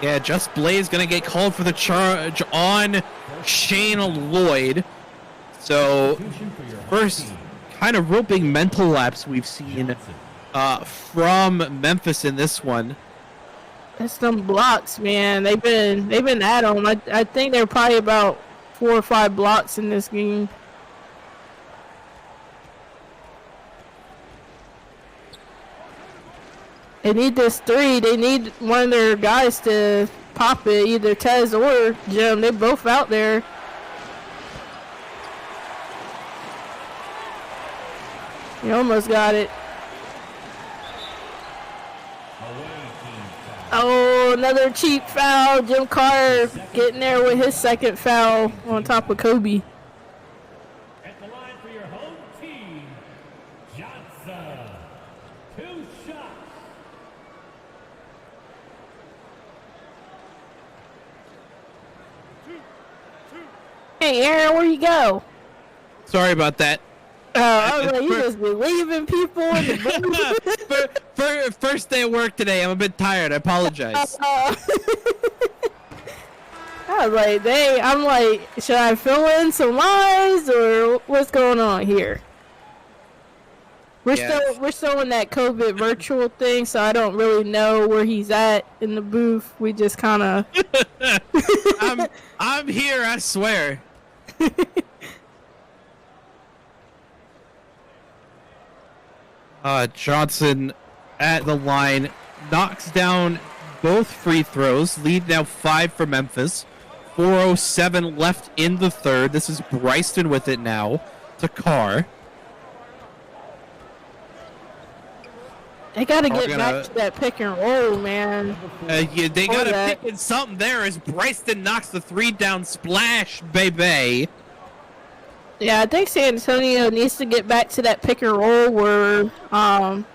Yeah, Just Blaze gonna get called for the charge on Shane Lloyd. So first kind of roping mental lapse we've seen from Memphis in this one. That's some blocks, man. They've been at them. I think they're probably about 4 or 5 blocks in this game. They need this 3. They need one of their guys to pop it, either Tez or Jim. They're both out there. You almost got it. Oh, another cheap foul. Jim Carr getting there with his second foul on top of Kobe. At the line for your home team, Johnson. Hey, Aaron, where you go? Sorry about that. I was like, you just be leaving people in the booth. First day of work today. I'm a bit tired. I apologize. I was like, dang, I'm like, should I fill in some lines or what's going on here? We're still in that COVID virtual thing, so I don't really know where he's at in the booth. We just kind of. I'm here. I swear. Johnson at the line knocks down both free throws. Lead now 5 for Memphis. 4:07 left in the third. This is Bryston with it now to Carr. They got to get back to that pick and roll, man. Yeah, they got to pick in something there as Bryston knocks the 3 down. Splash, baby. Yeah, I think San Antonio needs to get back to that pick and roll where Bam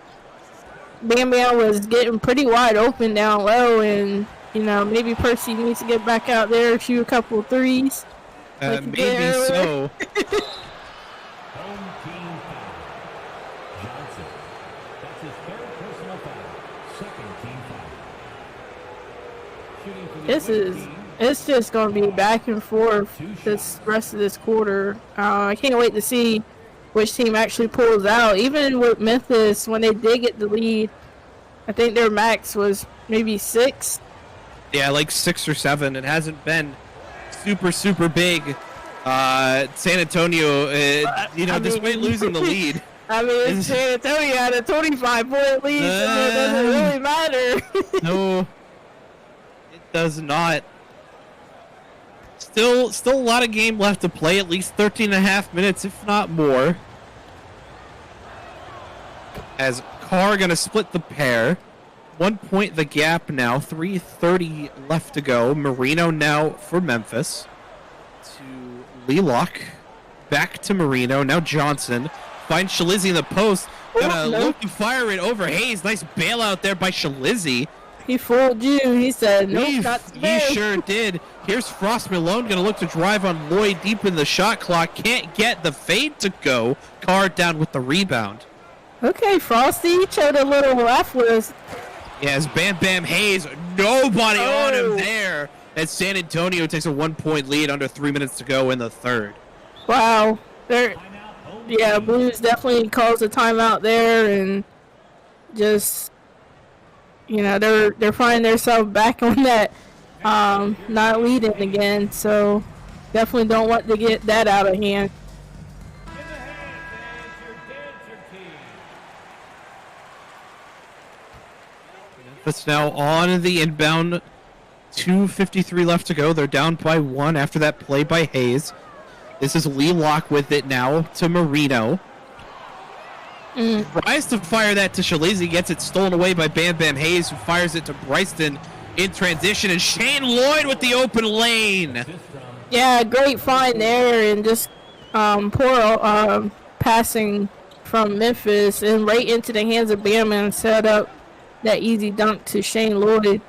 Bam was getting pretty wide open down low, and maybe Percy needs to get back out there, shoot a couple of threes. Maybe so. It's just going to be back and forth this rest of this quarter. I can't wait to see which team actually pulls out. Even with Memphis, when they did get the lead, I think their max was maybe 6. Yeah, like 6 or 7. It hasn't been super big. San Antonio, despite losing the lead. I mean, San Antonio had a 25-point lead, so it doesn't really matter. No, it does not. Still a lot of game left to play, at least 13.5 minutes, if not more. As Carr going to split the pair. 1 point the gap now, 3:30 left to go. Marino now for Memphis. To Lelock. Back to Marino. Now Johnson. Finds Shalizzy in the post. Gonna look to fire it over Hayes. Nice bailout there by Shalizzy. He fooled you. He said, nope, not today. He sure did. Here's Frost Malone going to look to drive on Lloyd deep in the shot clock. Can't get the fade to go. Carr down with the rebound. Okay, Frosty showed a little effort. Yeah, as Bam Bam Hayes, nobody on him there. As San Antonio takes a 1-point lead under 3 minutes to go in the third. Wow. Blues definitely calls a timeout there and just... they're finding themselves back on that, not leading again. So definitely don't want to get that out of hand. Memphis now on the inbound. 2:53 left to go. They're down by 1 after that play by Hayes. This is Lelock with it now to Marino. Tries to fire that to Shalizzy, gets it stolen away by Bam Bam Hayes, who fires it to Bryston in transition, and Shane Lloyd with the open lane. Yeah, great find there, and just poor passing from Memphis and right into the hands of Bam and set up that easy dunk to Shane Lloyd.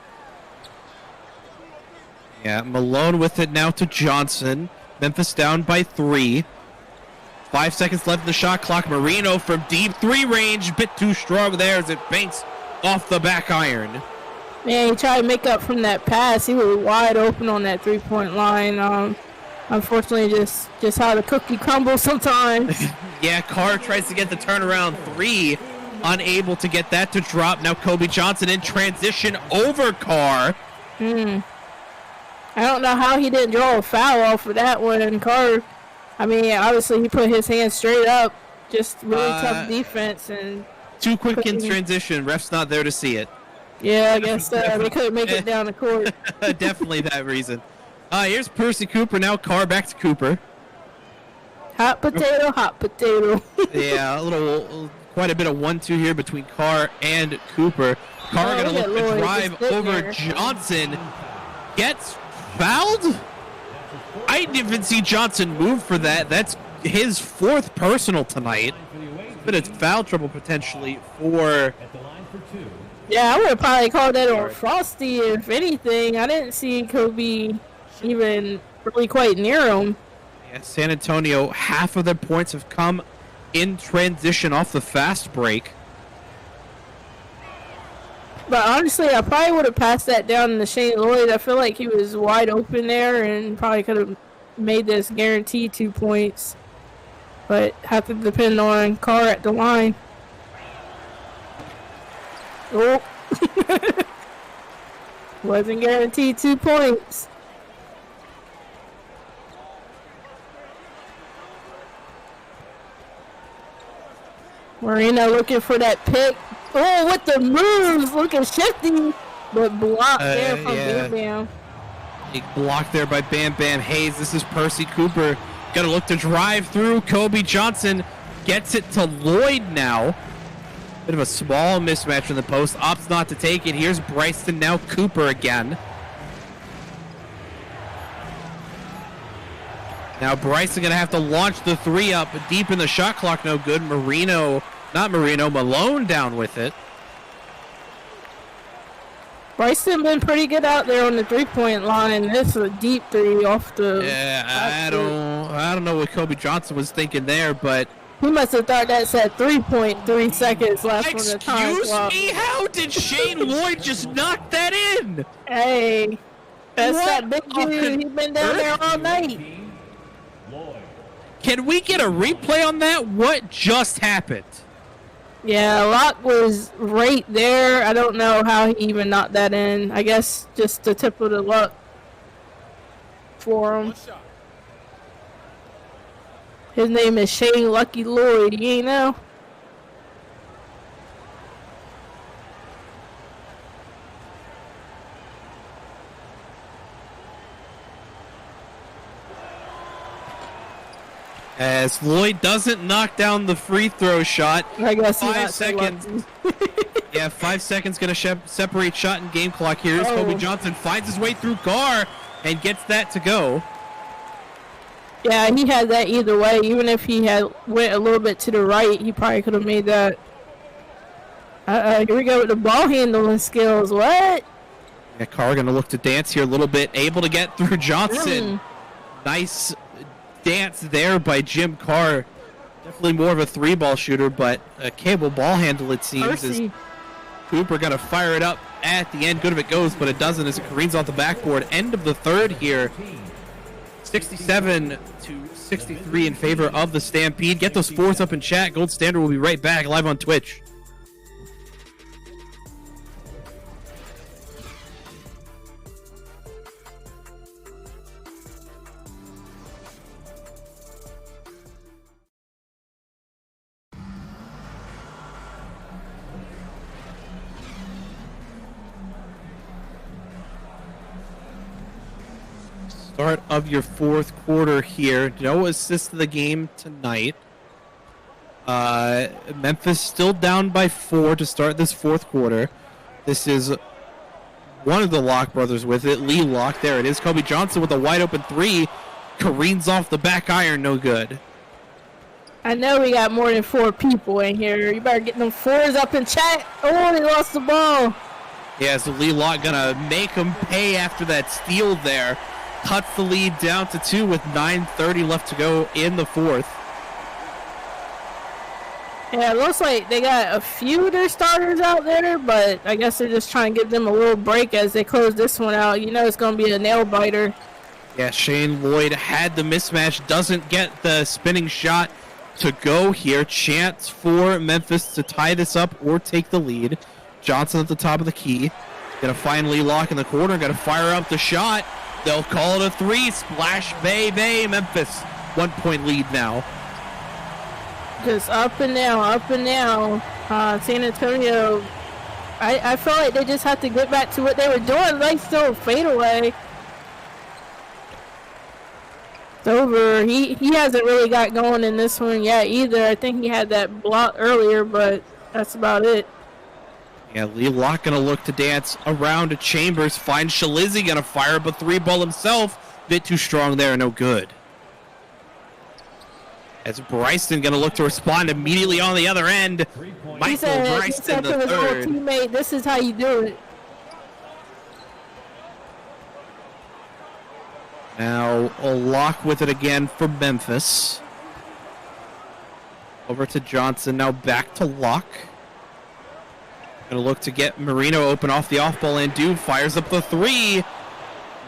Yeah, Malone with it now to Johnson. Memphis down by 3. 5 seconds left in the shot clock. Marino from deep 3 range. Bit too strong there as it banks off the back iron. Man, he tried to make up from that pass. He was wide open on that 3-point line. Unfortunately, just how the cookie crumbles sometimes. Yeah, Carr tries to get the turnaround 3. Unable to get that to drop. Now Kobe Johnson in transition over Carr. I don't know how he didn't draw a foul off of that one. And Carr, I mean, obviously he put his hands straight up. Just really tough defense. And too quick in transition. Ref's not there to see it. Yeah, I guess they couldn't make it down the court. Definitely that reason. Here's Percy Cooper. Now Carr back to Cooper. Hot potato, hot potato. Yeah, quite a bit of 1-2 here between Carr and Cooper. Carr going to look to drive over Johnson. Gets fouled? I didn't even see Johnson move for that. That's his 4th personal tonight. But it's foul trouble potentially for Yeah, I would have probably called that on Frosty if anything. I didn't see Kobe even really quite near him. Yeah, San Antonio, half of their points have come in transition off the fast break. But honestly, I probably would have passed that down to Shane Lloyd. I feel like he was wide open there and probably could have made this guaranteed 2 points. But have to depend on Carr at the line. Oh. Wasn't guaranteed 2 points. Marina looking for that pick. Oh, with the moves, looking shifty, but blocked there from Bam Bam. Big block there by Bam Bam Hayes. This is Percy Cooper. Gonna look to drive through. Kobe Johnson gets it to Lloyd now. Bit of a small mismatch in the post. Opts not to take it. Here's Bryson, now Cooper again. Now Bryson gonna have to launch the three up deep in the shot clock. No good. Malone down with it. Bryson been pretty good out there on the 3-point line. This is a deep three off the. Yeah, I don't know what Kobe Johnson was thinking there, but he must have thought that said 3.3 seconds left on the time clock. Excuse me, how did Shane Lloyd just knock that in? Hey, that's that big dude. He's been down there all night. Can we get a replay on that? What just happened? Yeah, Locke was right there. I don't know how he even knocked that in. I guess just the tip of the luck for him. His name is Shane Lucky Lloyd. You ain't know? As Lloyd doesn't knock down the free throw shot. I guess 5 seconds. Yeah, 5 seconds going to separate shot and game clock here. Kobe Johnson finds his way through Carr and gets that to go. Yeah, he had that either way. Even if he had went a little bit to the right, he probably could have made that. Here we go with the ball handling skills. What? Yeah, Carr going to look to dance here a little bit. Able to get through Johnson. Nice dance there by Jim Carr. Definitely more of a three-ball shooter, but a cable ball handle, it seems. Is Cooper going to fire it up at the end. Good if it goes, but it doesn't as it careens off the backboard. End of the third here. 67-63 in favor of the Stampede. Get those fours up in chat. Gold Standard will be right back live on Twitch. Start of your fourth quarter here. No assist to the game tonight. Memphis still down by 4 to start this fourth quarter. This is one of the Locke brothers with it. Lee Locke. There it is. Kobe Johnson with a wide open three. Careens off the back iron. No good. I know we got more than 4 people in here. You better get them fours up in chat. Oh, he lost the ball. Yeah, so Lee Locke gonna make him pay after that steal there. Cuts the lead down to 2 with 9:30 left to go in the fourth. Yeah, it looks like they got a few of their starters out there, but I guess they're just trying to give them a little break as they close this one out. You know it's going to be a nail biter. Yeah, Shane Lloyd had the mismatch, doesn't get the spinning shot to go here. Chance for Memphis to tie this up or take the lead. Johnson at the top of the key. Gonna find Lee Locke in the corner, gonna fire up the shot. They'll call it a 3. Splash Bay, Memphis. 1 point lead now. Just up and down, up and down. San Antonio, I feel like they just have to get back to what they were doing. Like still fade away. It's over. He hasn't really got going in this one yet either. I think he had that block earlier, but that's about it. Yeah, Lee Locke gonna look to dance around to Chambers. Finds Shalizzy, gonna fire up a 3-ball himself. Bit too strong there, no good. As Bryson going to look to respond immediately on the other end. Michael Bryson the third. Teammate, this is how you do it. Now a lock with it again for Memphis. Over to Johnson, now back to Locke. Gonna look to get Marino open off the off-ball end. Dude fires up the three.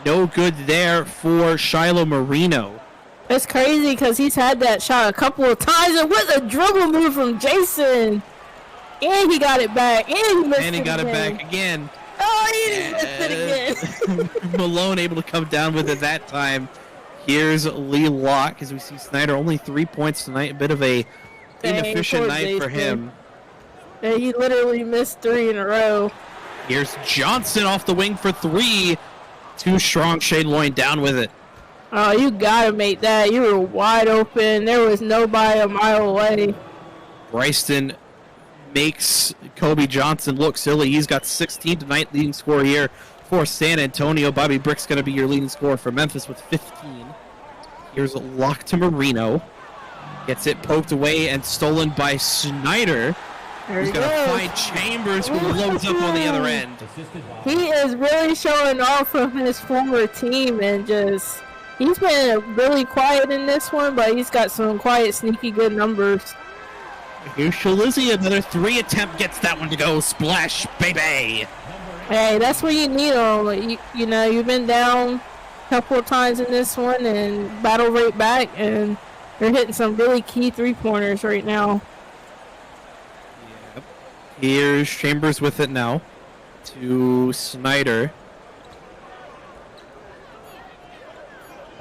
No good there for Shiloh Marino. It's crazy because he's had that shot a couple of times, and with a dribble move from Jason. And he got it back, and he missed it And he got it back again. Oh, he missed it again. Malone able to come down with it that time. Here's Lee Locke, as we see Snyder only 3 points tonight. A bit of a inefficient night for him. Yeah, he literally missed 3 in a row. Here's Johnson off the wing for 3. Too strong. Shane Loyne down with it. Oh, you gotta make that. You were wide open. There was nobody a mile away. Bryson makes Kobe Johnson look silly. He's got 16 tonight, leading scorer here for San Antonio. Bobby Brick's going to be your leading scorer for Memphis with 15. Here's a lock to Marino. Gets it poked away and stolen by Snyder. He's going to find Chambers, who loads up on the other end. He is really showing off from his former team, and just he's been really quiet in this one, but he's got some quiet, sneaky good numbers. Here's Shalizzy, another 3 attempt, gets that one to go. Splash, baby! Hey, that's what you need on. You know, you've been down a couple of times in this one and battle right back, and you're hitting some really key 3-pointers right now. Yep. Here's Chambers with it now to Snyder.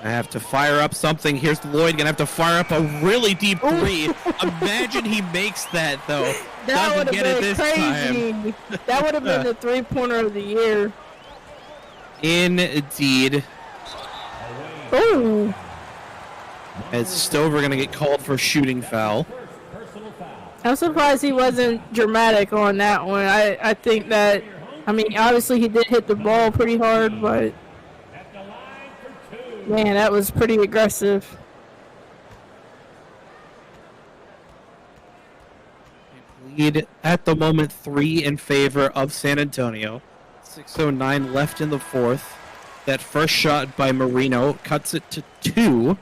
I have to fire up something. Here's Lloyd gonna have to fire up a really deep 3. Imagine he makes that though. That would have been crazy. Time. That would have been the 3-pointer of the year. Indeed. Ooh. As Stover gonna get called for shooting foul. I'm surprised he wasn't dramatic on that one. I think that, I mean, obviously he did hit the ball pretty hard, but man, that was pretty aggressive. Lead at the moment 3 in favor of San Antonio. 6:09 left in the fourth. That first shot by Marino cuts it to 2.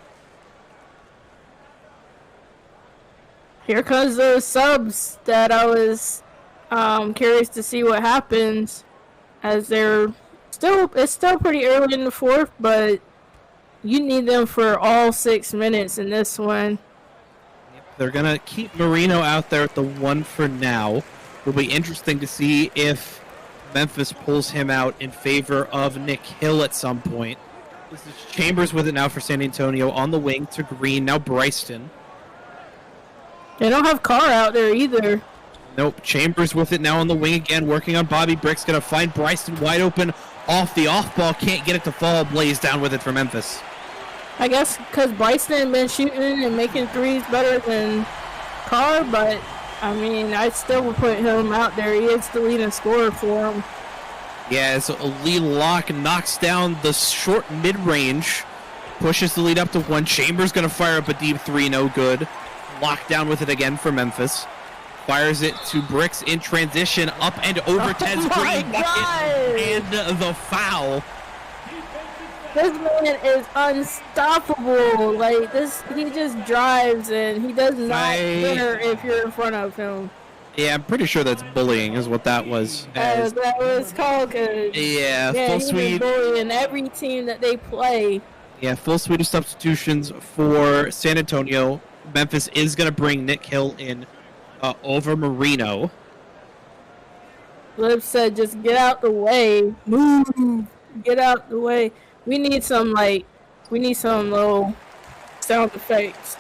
Here comes those subs that I was curious to see what happens, as it's still pretty early in the fourth, but you need them for all 6 minutes in this one. They're going to keep Marino out there at the 1 for now. It'll be interesting to see if Memphis pulls him out in favor of Nick Hill at some point. This is Chambers with it now for San Antonio on the wing to Green. Now Bryston. They don't have Carr out there either. Nope. Chambers with it now on the wing again, working on Bobby Brick's going to find Bryston wide open off the off ball. Can't get it to fall. Blaze down with it for Memphis. I guess because Bryson been shooting and making 3s better than Carr, but I mean, I still would put him out there. He is the leading scorer for him. Yeah, so Lee Locke knocks down the short mid-range, pushes the lead up to 1. Chambers going to fire up a deep 3, no good. Locked down with it again for Memphis. Fires it to Bricks in transition, up and over Tez Green. And the foul. This man is unstoppable. Like this, he just drives and he does not care if you're in front of him. Yeah, I'm pretty sure that's bullying, is what that was. That was called. Yeah, full suite. Bullying every team that they play. Yeah, full suite of substitutions for San Antonio. Memphis is going to bring Nick Hill in over Marino. Lib said, "Just get out the way, move, get out the way." We need some little sound effects.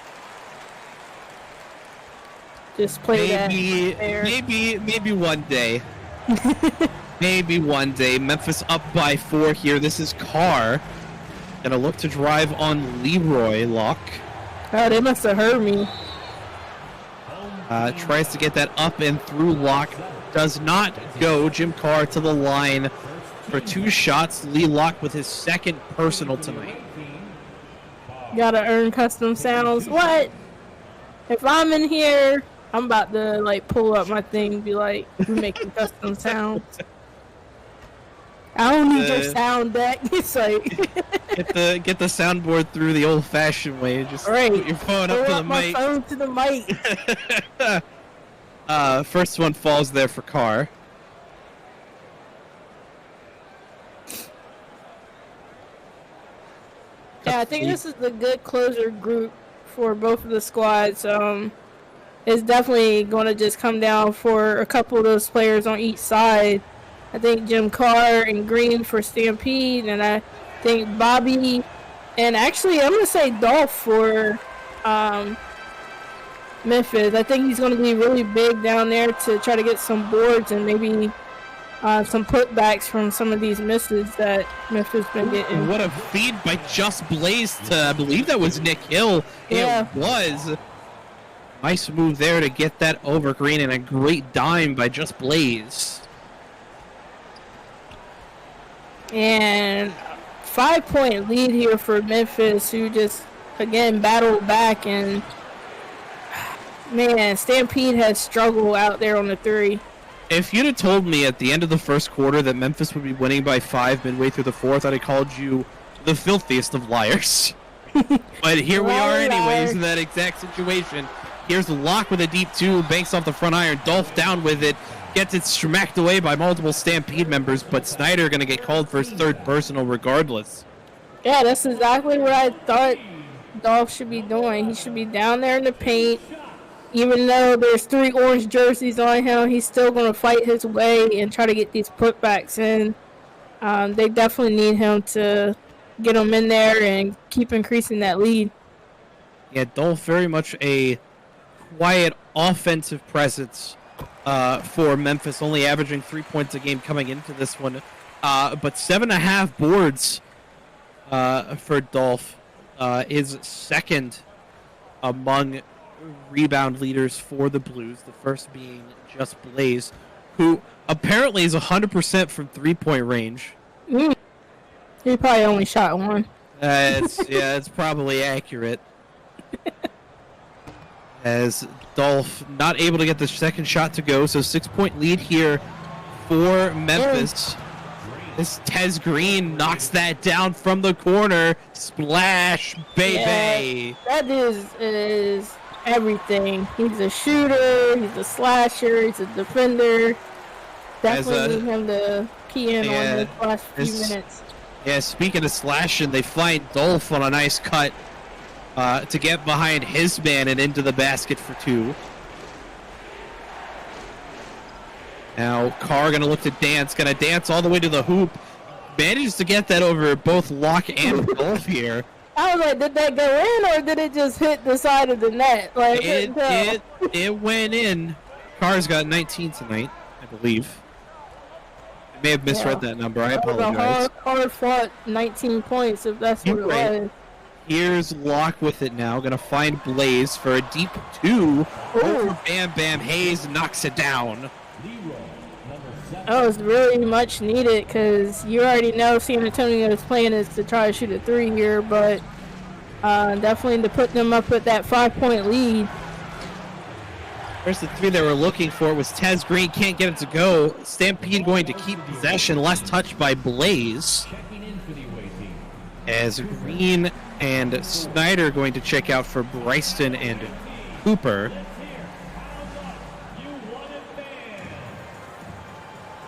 Just play that. Maybe one day. Maybe one day. Memphis up by 4 here. This is Carr. Gonna look to drive on Leroy Locke. Oh, they must have heard me. Tries to get that up and through Locke. Does not go. Jim Carr to the line for 2 shots. Lee Locke with his 2nd personal tonight. Gotta earn custom sounds. What? If I'm in here, I'm about to like pull up my thing and be like, "We making custom sounds." I don't need your sound deck. It's like get the soundboard through the old-fashioned way. Just right. put your phone up to the my mic. phone to the mic. First one falls there for Carr. Yeah, I think this is a good closer group for both of the squads. It's definitely going to just come down for a couple of those players on each side. I think Jim Carr and Green for Stampede, and I think Bobby, and actually I'm going to say Dolph for Memphis. I think he's going to be really big down there to try to get some boards and maybe some putbacks from some of these misses that Memphis been getting. What a feed by Just Blaze to, I believe that was Nick Hill. Yeah. It was. Nice move there to get that over Green, and a great dime by Just Blaze. And 5-point lead here for Memphis, who just, again, battled back. And, man, Stampede has struggled out there on the 3. If you'd have told me at the end of the first quarter that Memphis would be winning by 5 midway through the fourth, I'd have called you the filthiest of liars. But here we are anyways in that exact situation. Here's Locke with a deep 2, banks off the front iron. Dolph down with it, gets it smacked away by multiple Stampede members, but Snyder going to get called for his third personal regardless. Yeah, that's exactly what I thought Dolph should be doing. He should be down there in the paint. Even though there's 3 orange jerseys on him, he's still going to fight his way and try to get these putbacks in. They definitely need him to get him in there and keep increasing that lead. Yeah, Dolph very much a quiet offensive presence for Memphis, only averaging 3 points a game coming into this one. But 7.5 boards for Dolph is second among rebound leaders for the Blues, the first being Just Blaze, who apparently is 100% from 3-point range. He probably only shot 1. It's probably accurate. As Dolph not able to get the second shot to go, so 6-point lead here for Memphis. This Tez Green knocks that down from the corner. Splash, baby! Yeah, that is everything. He's a shooter, he's a slasher, he's a defender. Definitely need him to key in on the last few minutes. Yeah, speaking of slashing, they find Dolph on a nice cut to get behind his man and into the basket for 2. Now Carr gonna look to dance, gonna dance all the way to the hoop. Manages to get that over both Locke and Dolph here. I was like, did that go in or did it just hit the side of the net? Like it went in. Carr's got 19 tonight, I believe. I may have misread that number. I apologize. Hard fought 19 points if that's what it was. Here's Locke with it now. Gonna find Blaze for a deep 2. Over Bam Bam. Hayes knocks it down. That was really much needed because you already know San Antonio's plan is to try to shoot a 3 here, but definitely to put them up with that 5-point lead. First, the 3 they were looking for was Tez Green. Can't get it to go. Stampede going to keep possession. Last touch by Blaze. As Green and Snyder going to check out for Bryston and Cooper.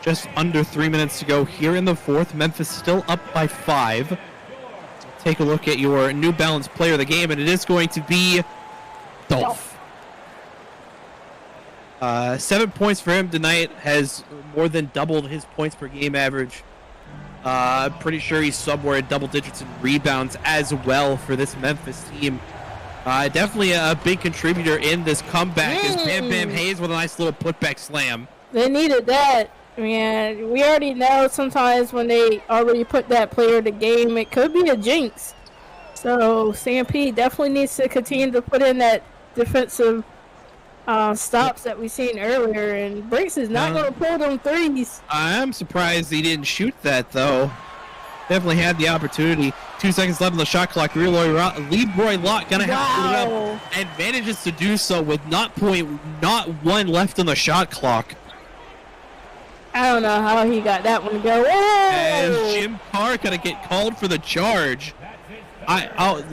Just under 3 minutes to go here in the fourth. Memphis still up by 5. Take a look at your New Balance player of the game, and it is going to be Dolph. 7 points for him tonight, has more than doubled his points per game average. Pretty sure he's somewhere in double digits in rebounds as well for this Memphis team. Definitely a big contributor in this comeback is Bam Bam Hayes with a nice little putback slam. They needed that. Man, we already know sometimes when they already put that player to game, it could be a jinx. So Stampede definitely needs to continue to put in that defensive stops that we seen earlier, and Briggs is not going to pull them threes. I'm surprised he didn't shoot that, though. definitely had the opportunity. 2 seconds left on the shot clock. Leroy Lott gonna have to put it up, and manages to do so with not one left on the shot clock. I don't know how he got that one to go. And Jim Carr gonna get called for the charge. I'll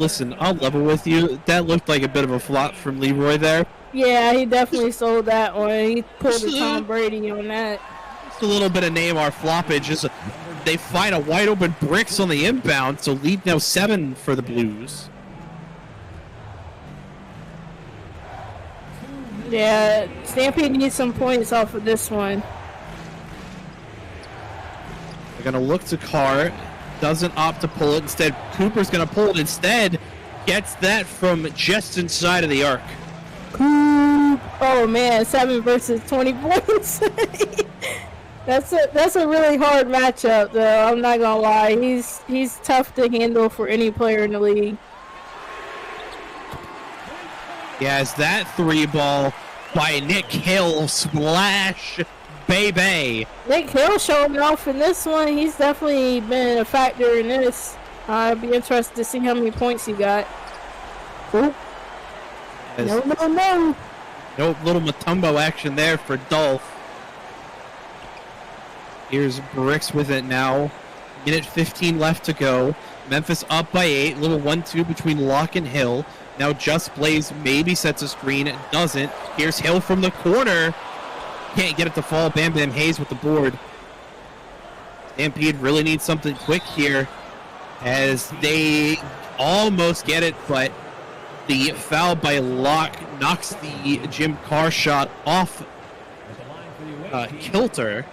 level with you. That looked like a bit of a flop from Leroy there. Yeah, he definitely sold that one. He pulled a Tom Brady on that. Just a little bit of Neymar floppage. They find a wide open Bricks on the inbound, so lead now 7 for the Blues. Yeah, Stampede needs some points off of this one. They're gonna look to Carr. Doesn't opt to pull it. Instead, Cooper's gonna pull it instead. Gets that from just inside of the arc. Oh man, 7 versus 20 points. That's a really hard matchup, though. I'm not gonna lie. He's tough to handle for any player in the league. Yes, that 3 ball by Nick Hill. Splash, baby. Nick Hill showing off in this one. He's definitely been a factor in this. I'd be interested to see how many points he got. Ooh. No. Nope, little Matumbo action there for Dolph. Here's Bricks with it now. Minute 15 left to go. Memphis up by 8. Little 1-2 between Locke and Hill. Now Just Blaze maybe sets a screen. It doesn't. Here's Hill from the corner. Can't get it to fall. Bam Bam Hayes with the board. Stampede really needs something quick here, as they almost get it, but the foul by Locke knocks the Jim Carr shot off kilter.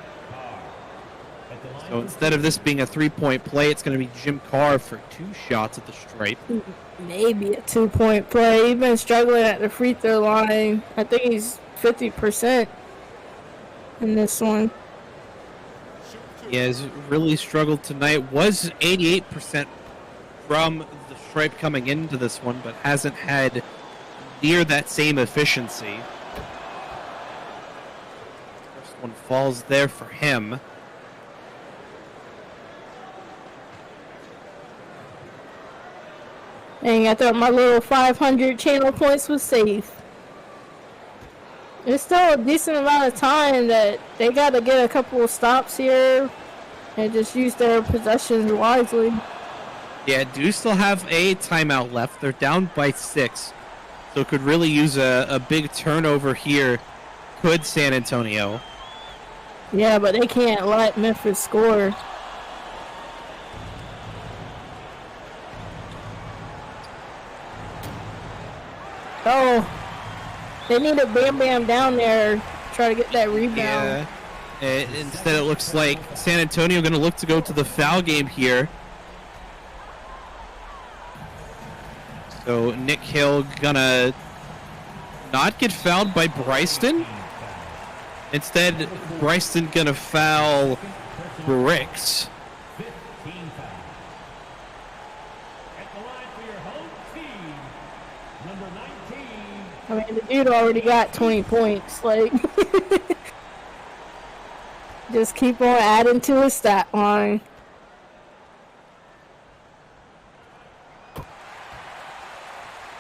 So instead of this being a 3-point play, it's going to be Jim Carr for 2 shots at the stripe. Maybe a 2-point play. He's been struggling at the free throw line. I think he's 50% in this one. He has really struggled tonight. Was 88% from the stripe coming into this one, but hasn't had near that same efficiency. First one falls there for him. Dang, I thought my little 500 channel points was safe. It's still a decent amount of time that they got to get a couple of stops here and just use their possessions wisely. Yeah, do still have a timeout left. They're down by 6, so could really use a big turnover here. Could San Antonio? Yeah, but they can't let Memphis score. Oh, they need a Bam Bam down there, try to get that rebound. Yeah. Instead, it looks like San Antonio going to look to go to the foul game here. So Nick Hill going to not get fouled by Bryston. Instead, Bryston going to foul Bricks. I mean, the dude already got 20 points. Like, just keep on adding to his stat line.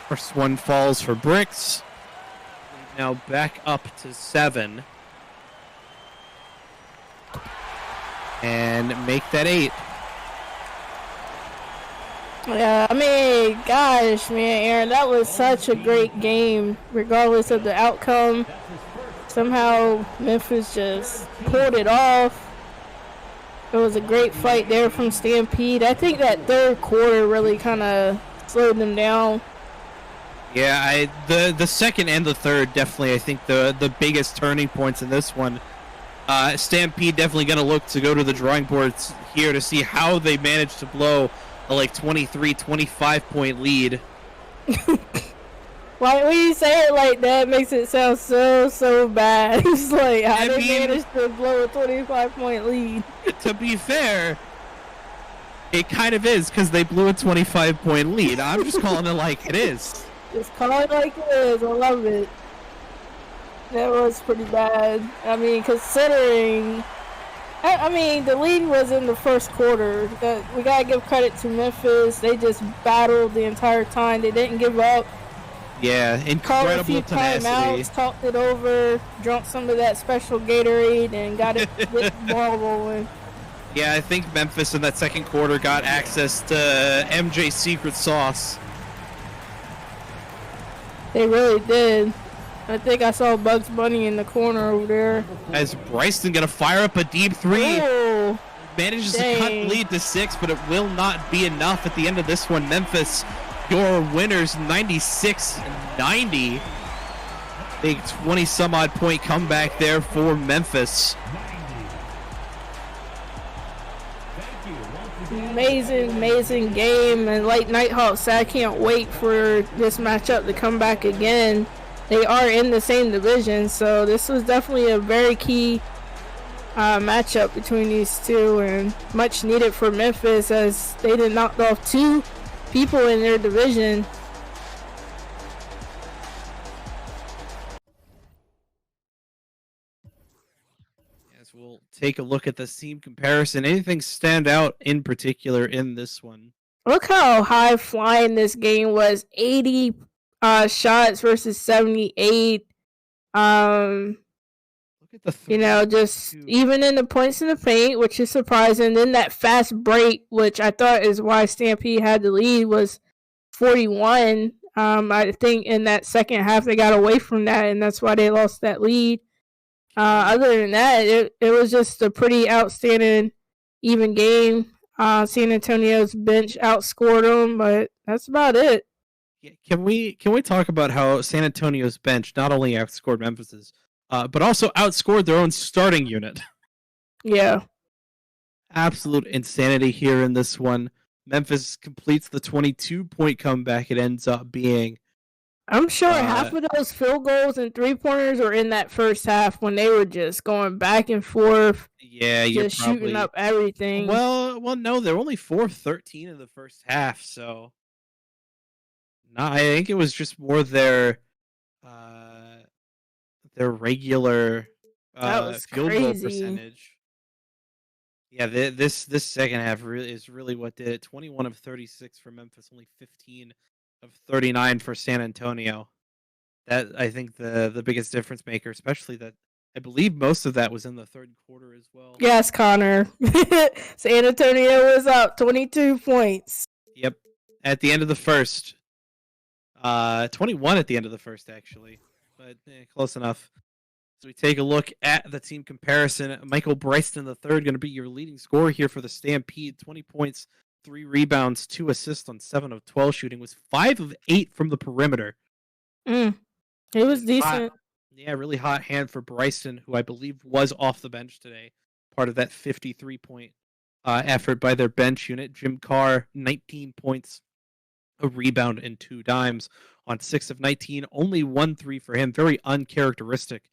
First one falls for Bricks. Now back up to 7. And make that 8. Yeah, I mean, gosh, man, Aaron, that was such a great game, regardless of the outcome. Somehow, Memphis just pulled it off. It was a great fight there from Stampede. I think that third quarter really kind of slowed them down. Yeah, the second and the third definitely, I think, the biggest turning points in this one. Stampede definitely going to look to go to the drawing boards here to see how they managed to blow a 23, 25-point lead. Why when you say it like that, it makes it sound so bad. It's like, how they managed to blow a 25-point lead. To be fair, it kind of is, because they blew a 25-point lead. I'm just calling it like it is. Just call it like it is. I love it. That was pretty bad. I mean, considering I mean, the lead was in the first quarter. We gotta give credit to Memphis. They just battled the entire time. They didn't give up. Yeah, Called a incredible few tenacity. timeouts, talked it over, drunk some of that special Gatorade, and got it the ball rolling. Yeah, I think Memphis in that second quarter got access to MJ's secret sauce. They really did. I think I saw Bugs Bunny in the corner over there. As Bryson gonna fire up a deep three. Ooh, Manages to cut the lead to 6, but it will not be enough at the end of this one. Memphis, your winners, 96-90. Big 20-some-odd point comeback there for Memphis. Amazing game. And like Nighthawk said, I can't wait for this matchup to come back again. They are in the same division, so this was definitely a very key matchup between these two, and much needed for Memphis as they did knock off 2 people in their division. Yes, we'll take a look at the team comparison. Anything stand out in particular in this one? Look how high flying this game was. 80 shots versus 78. You know, just even in the points in the paint, which is surprising. Then that fast break, which I thought is why Stampede had the lead, was 41. I think in that second half they got away from that, and that's why they lost that lead. Other than that, it was just a pretty outstanding, even game. San Antonio's bench outscored them, but that's about it. Can we talk about how San Antonio's bench not only outscored Memphis's, but also outscored their own starting unit? Yeah. Absolute insanity here in this one. Memphis completes the 22-point comeback. It ends up being. I'm sure half of those field goals and 3-pointers were in that first half when they were just going back and forth. Yeah, you're just probably shooting up everything. Well, no, they're only 4-13 in the first half, so. No, I think it was just more their regular field goal percentage. Yeah, this second half is really what did it. 21 of 36 for Memphis, only 15 of 39 for San Antonio. That, I think, the biggest difference maker, especially that I believe most of that was in the third quarter as well. Yes, Connor. San Antonio was up 22 points. Yep, at the end of the first. 21 at the end of the first, actually, but close enough. So we take a look at the team comparison. Michael Bryson III going to be your leading scorer here for the Stampede. 20 points, 3 rebounds, 2 assists on 7 of 12 shooting. Was 5 of 8 from the perimeter. It was decent. Yeah, really hot hand for Bryson, who I believe was off the bench today. Part of that 53-point effort by their bench unit. Jim Carr, 19 points. A rebound and 2 dimes on 6 of 19. Only 1 3 for him. Very uncharacteristic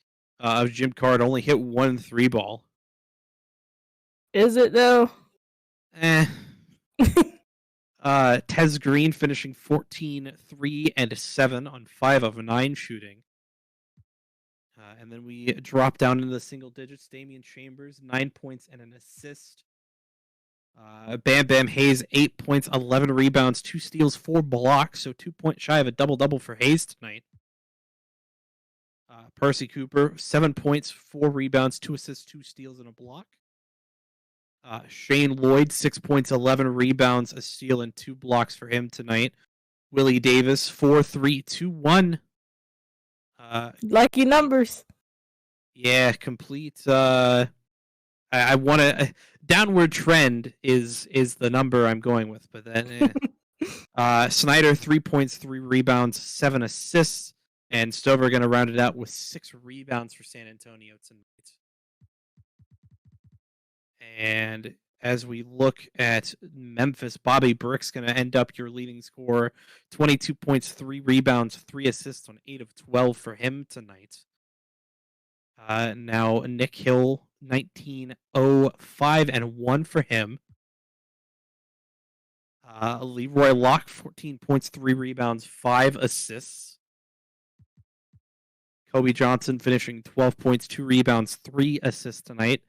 of Jim Carr to only hit 1 3 ball. Is it though? Tez Green finishing 14, 3, and 7 on 5 of 9 shooting. And then we drop down into the single digits. Damian Chambers, 9 points and an assist. Bam Bam Hayes, 8 points, 11 rebounds, 2 steals, 4 blocks, so 2 points shy of a double-double for Hayes tonight. Percy Cooper, 7 points, 4 rebounds, 2 assists, 2 steals, and a block. Shane Lloyd, 6 points, 11 rebounds, a steal, and 2 blocks for him tonight. Willie Davis, 4, 3, 2, 1. Lucky numbers. Yeah, complete. I want to. Downward trend is the number I'm going with, but then Snyder, 3 points, 3 rebounds, 7 assists, and Stover going to round it out with 6 rebounds for San Antonio tonight. And as we look at Memphis, Bobby Brick's going to end up your leading scorer, 22 points, 3 rebounds, 3 assists on 8 of 12 for him tonight. Now Nick Hill, 19, 0, 5, and 1 for him. Leroy Locke, 14 points, 3 rebounds, 5 assists. Kobe Johnson finishing 12 points, 2 rebounds, 3 assists tonight.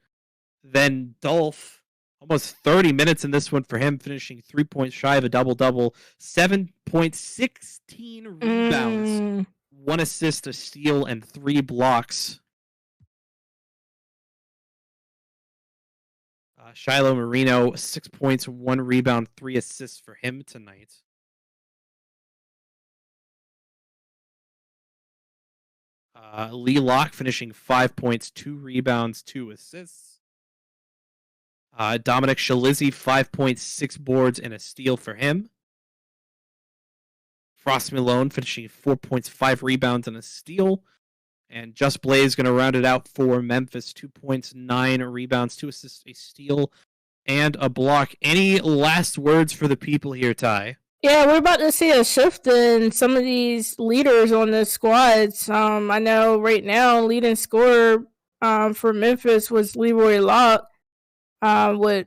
Then Dolph, almost 30 minutes in this one for him, finishing 3 points shy of a double-double, 7.16 rebounds, 1 assist, a steal, and 3 blocks. Shiloh Marino, 6 points, 1 rebound, 3 assists for him tonight. Lee Locke finishing 5 points, 2 rebounds, 2 assists. Dominic Shalizzi, 5.6 boards and a steal for him. Frost Malone finishing 4 points, 5 rebounds and a steal. And Just Blaze going to round it out for Memphis, 2 points, 9 rebounds, 2 assists, a steal, and a block. Any last words for the people here, Ty? Yeah, we're about to see a shift in some of these leaders on the squads. I know right now leading scorer for Memphis was Leroy Locke with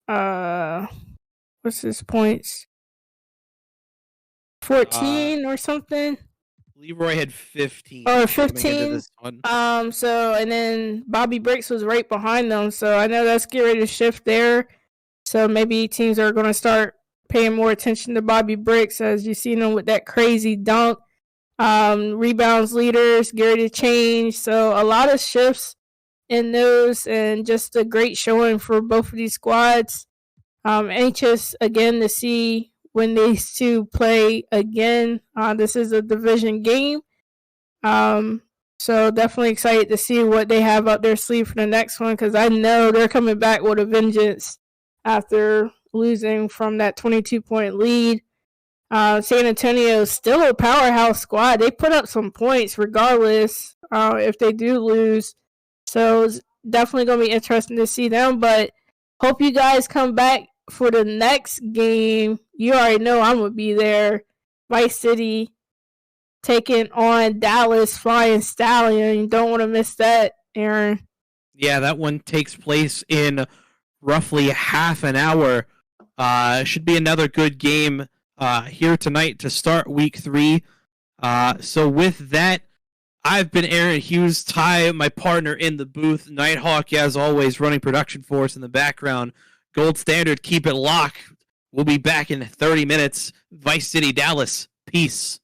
what's his points? 14 or something. Leroy had 15. Or 15. So and then Bobby Briggs was right behind them. So I know that's getting ready to shift there. So maybe teams are going to start paying more attention to Bobby Briggs, as you've seen him with that crazy dunk. Rebounds leaders, get ready to change. So a lot of shifts in those, and just a great showing for both of these squads. Anxious again to see when these two play again. This is a division game. So definitely excited to see what they have up their sleeve for the next one, because I know they're coming back with a vengeance after losing from that 22-point lead. San Antonio is still a powerhouse squad. They put up some points regardless if they do lose. So it's definitely going to be interesting to see them. But hope you guys come back for the next game. You already know I'm going to be there. Vice City taking on Dallas Flying Stallion. You don't want to miss that, Aaron. Yeah, that one takes place in roughly half an hour. Should be another good game here tonight to start week 3. So with that, I've been Aaron Hughes, Ty, my partner in the booth, Nighthawk, as always, running production for us in the background. Gold Standard, keep it locked. We'll be back in 30 minutes. Vice City, Dallas. Peace.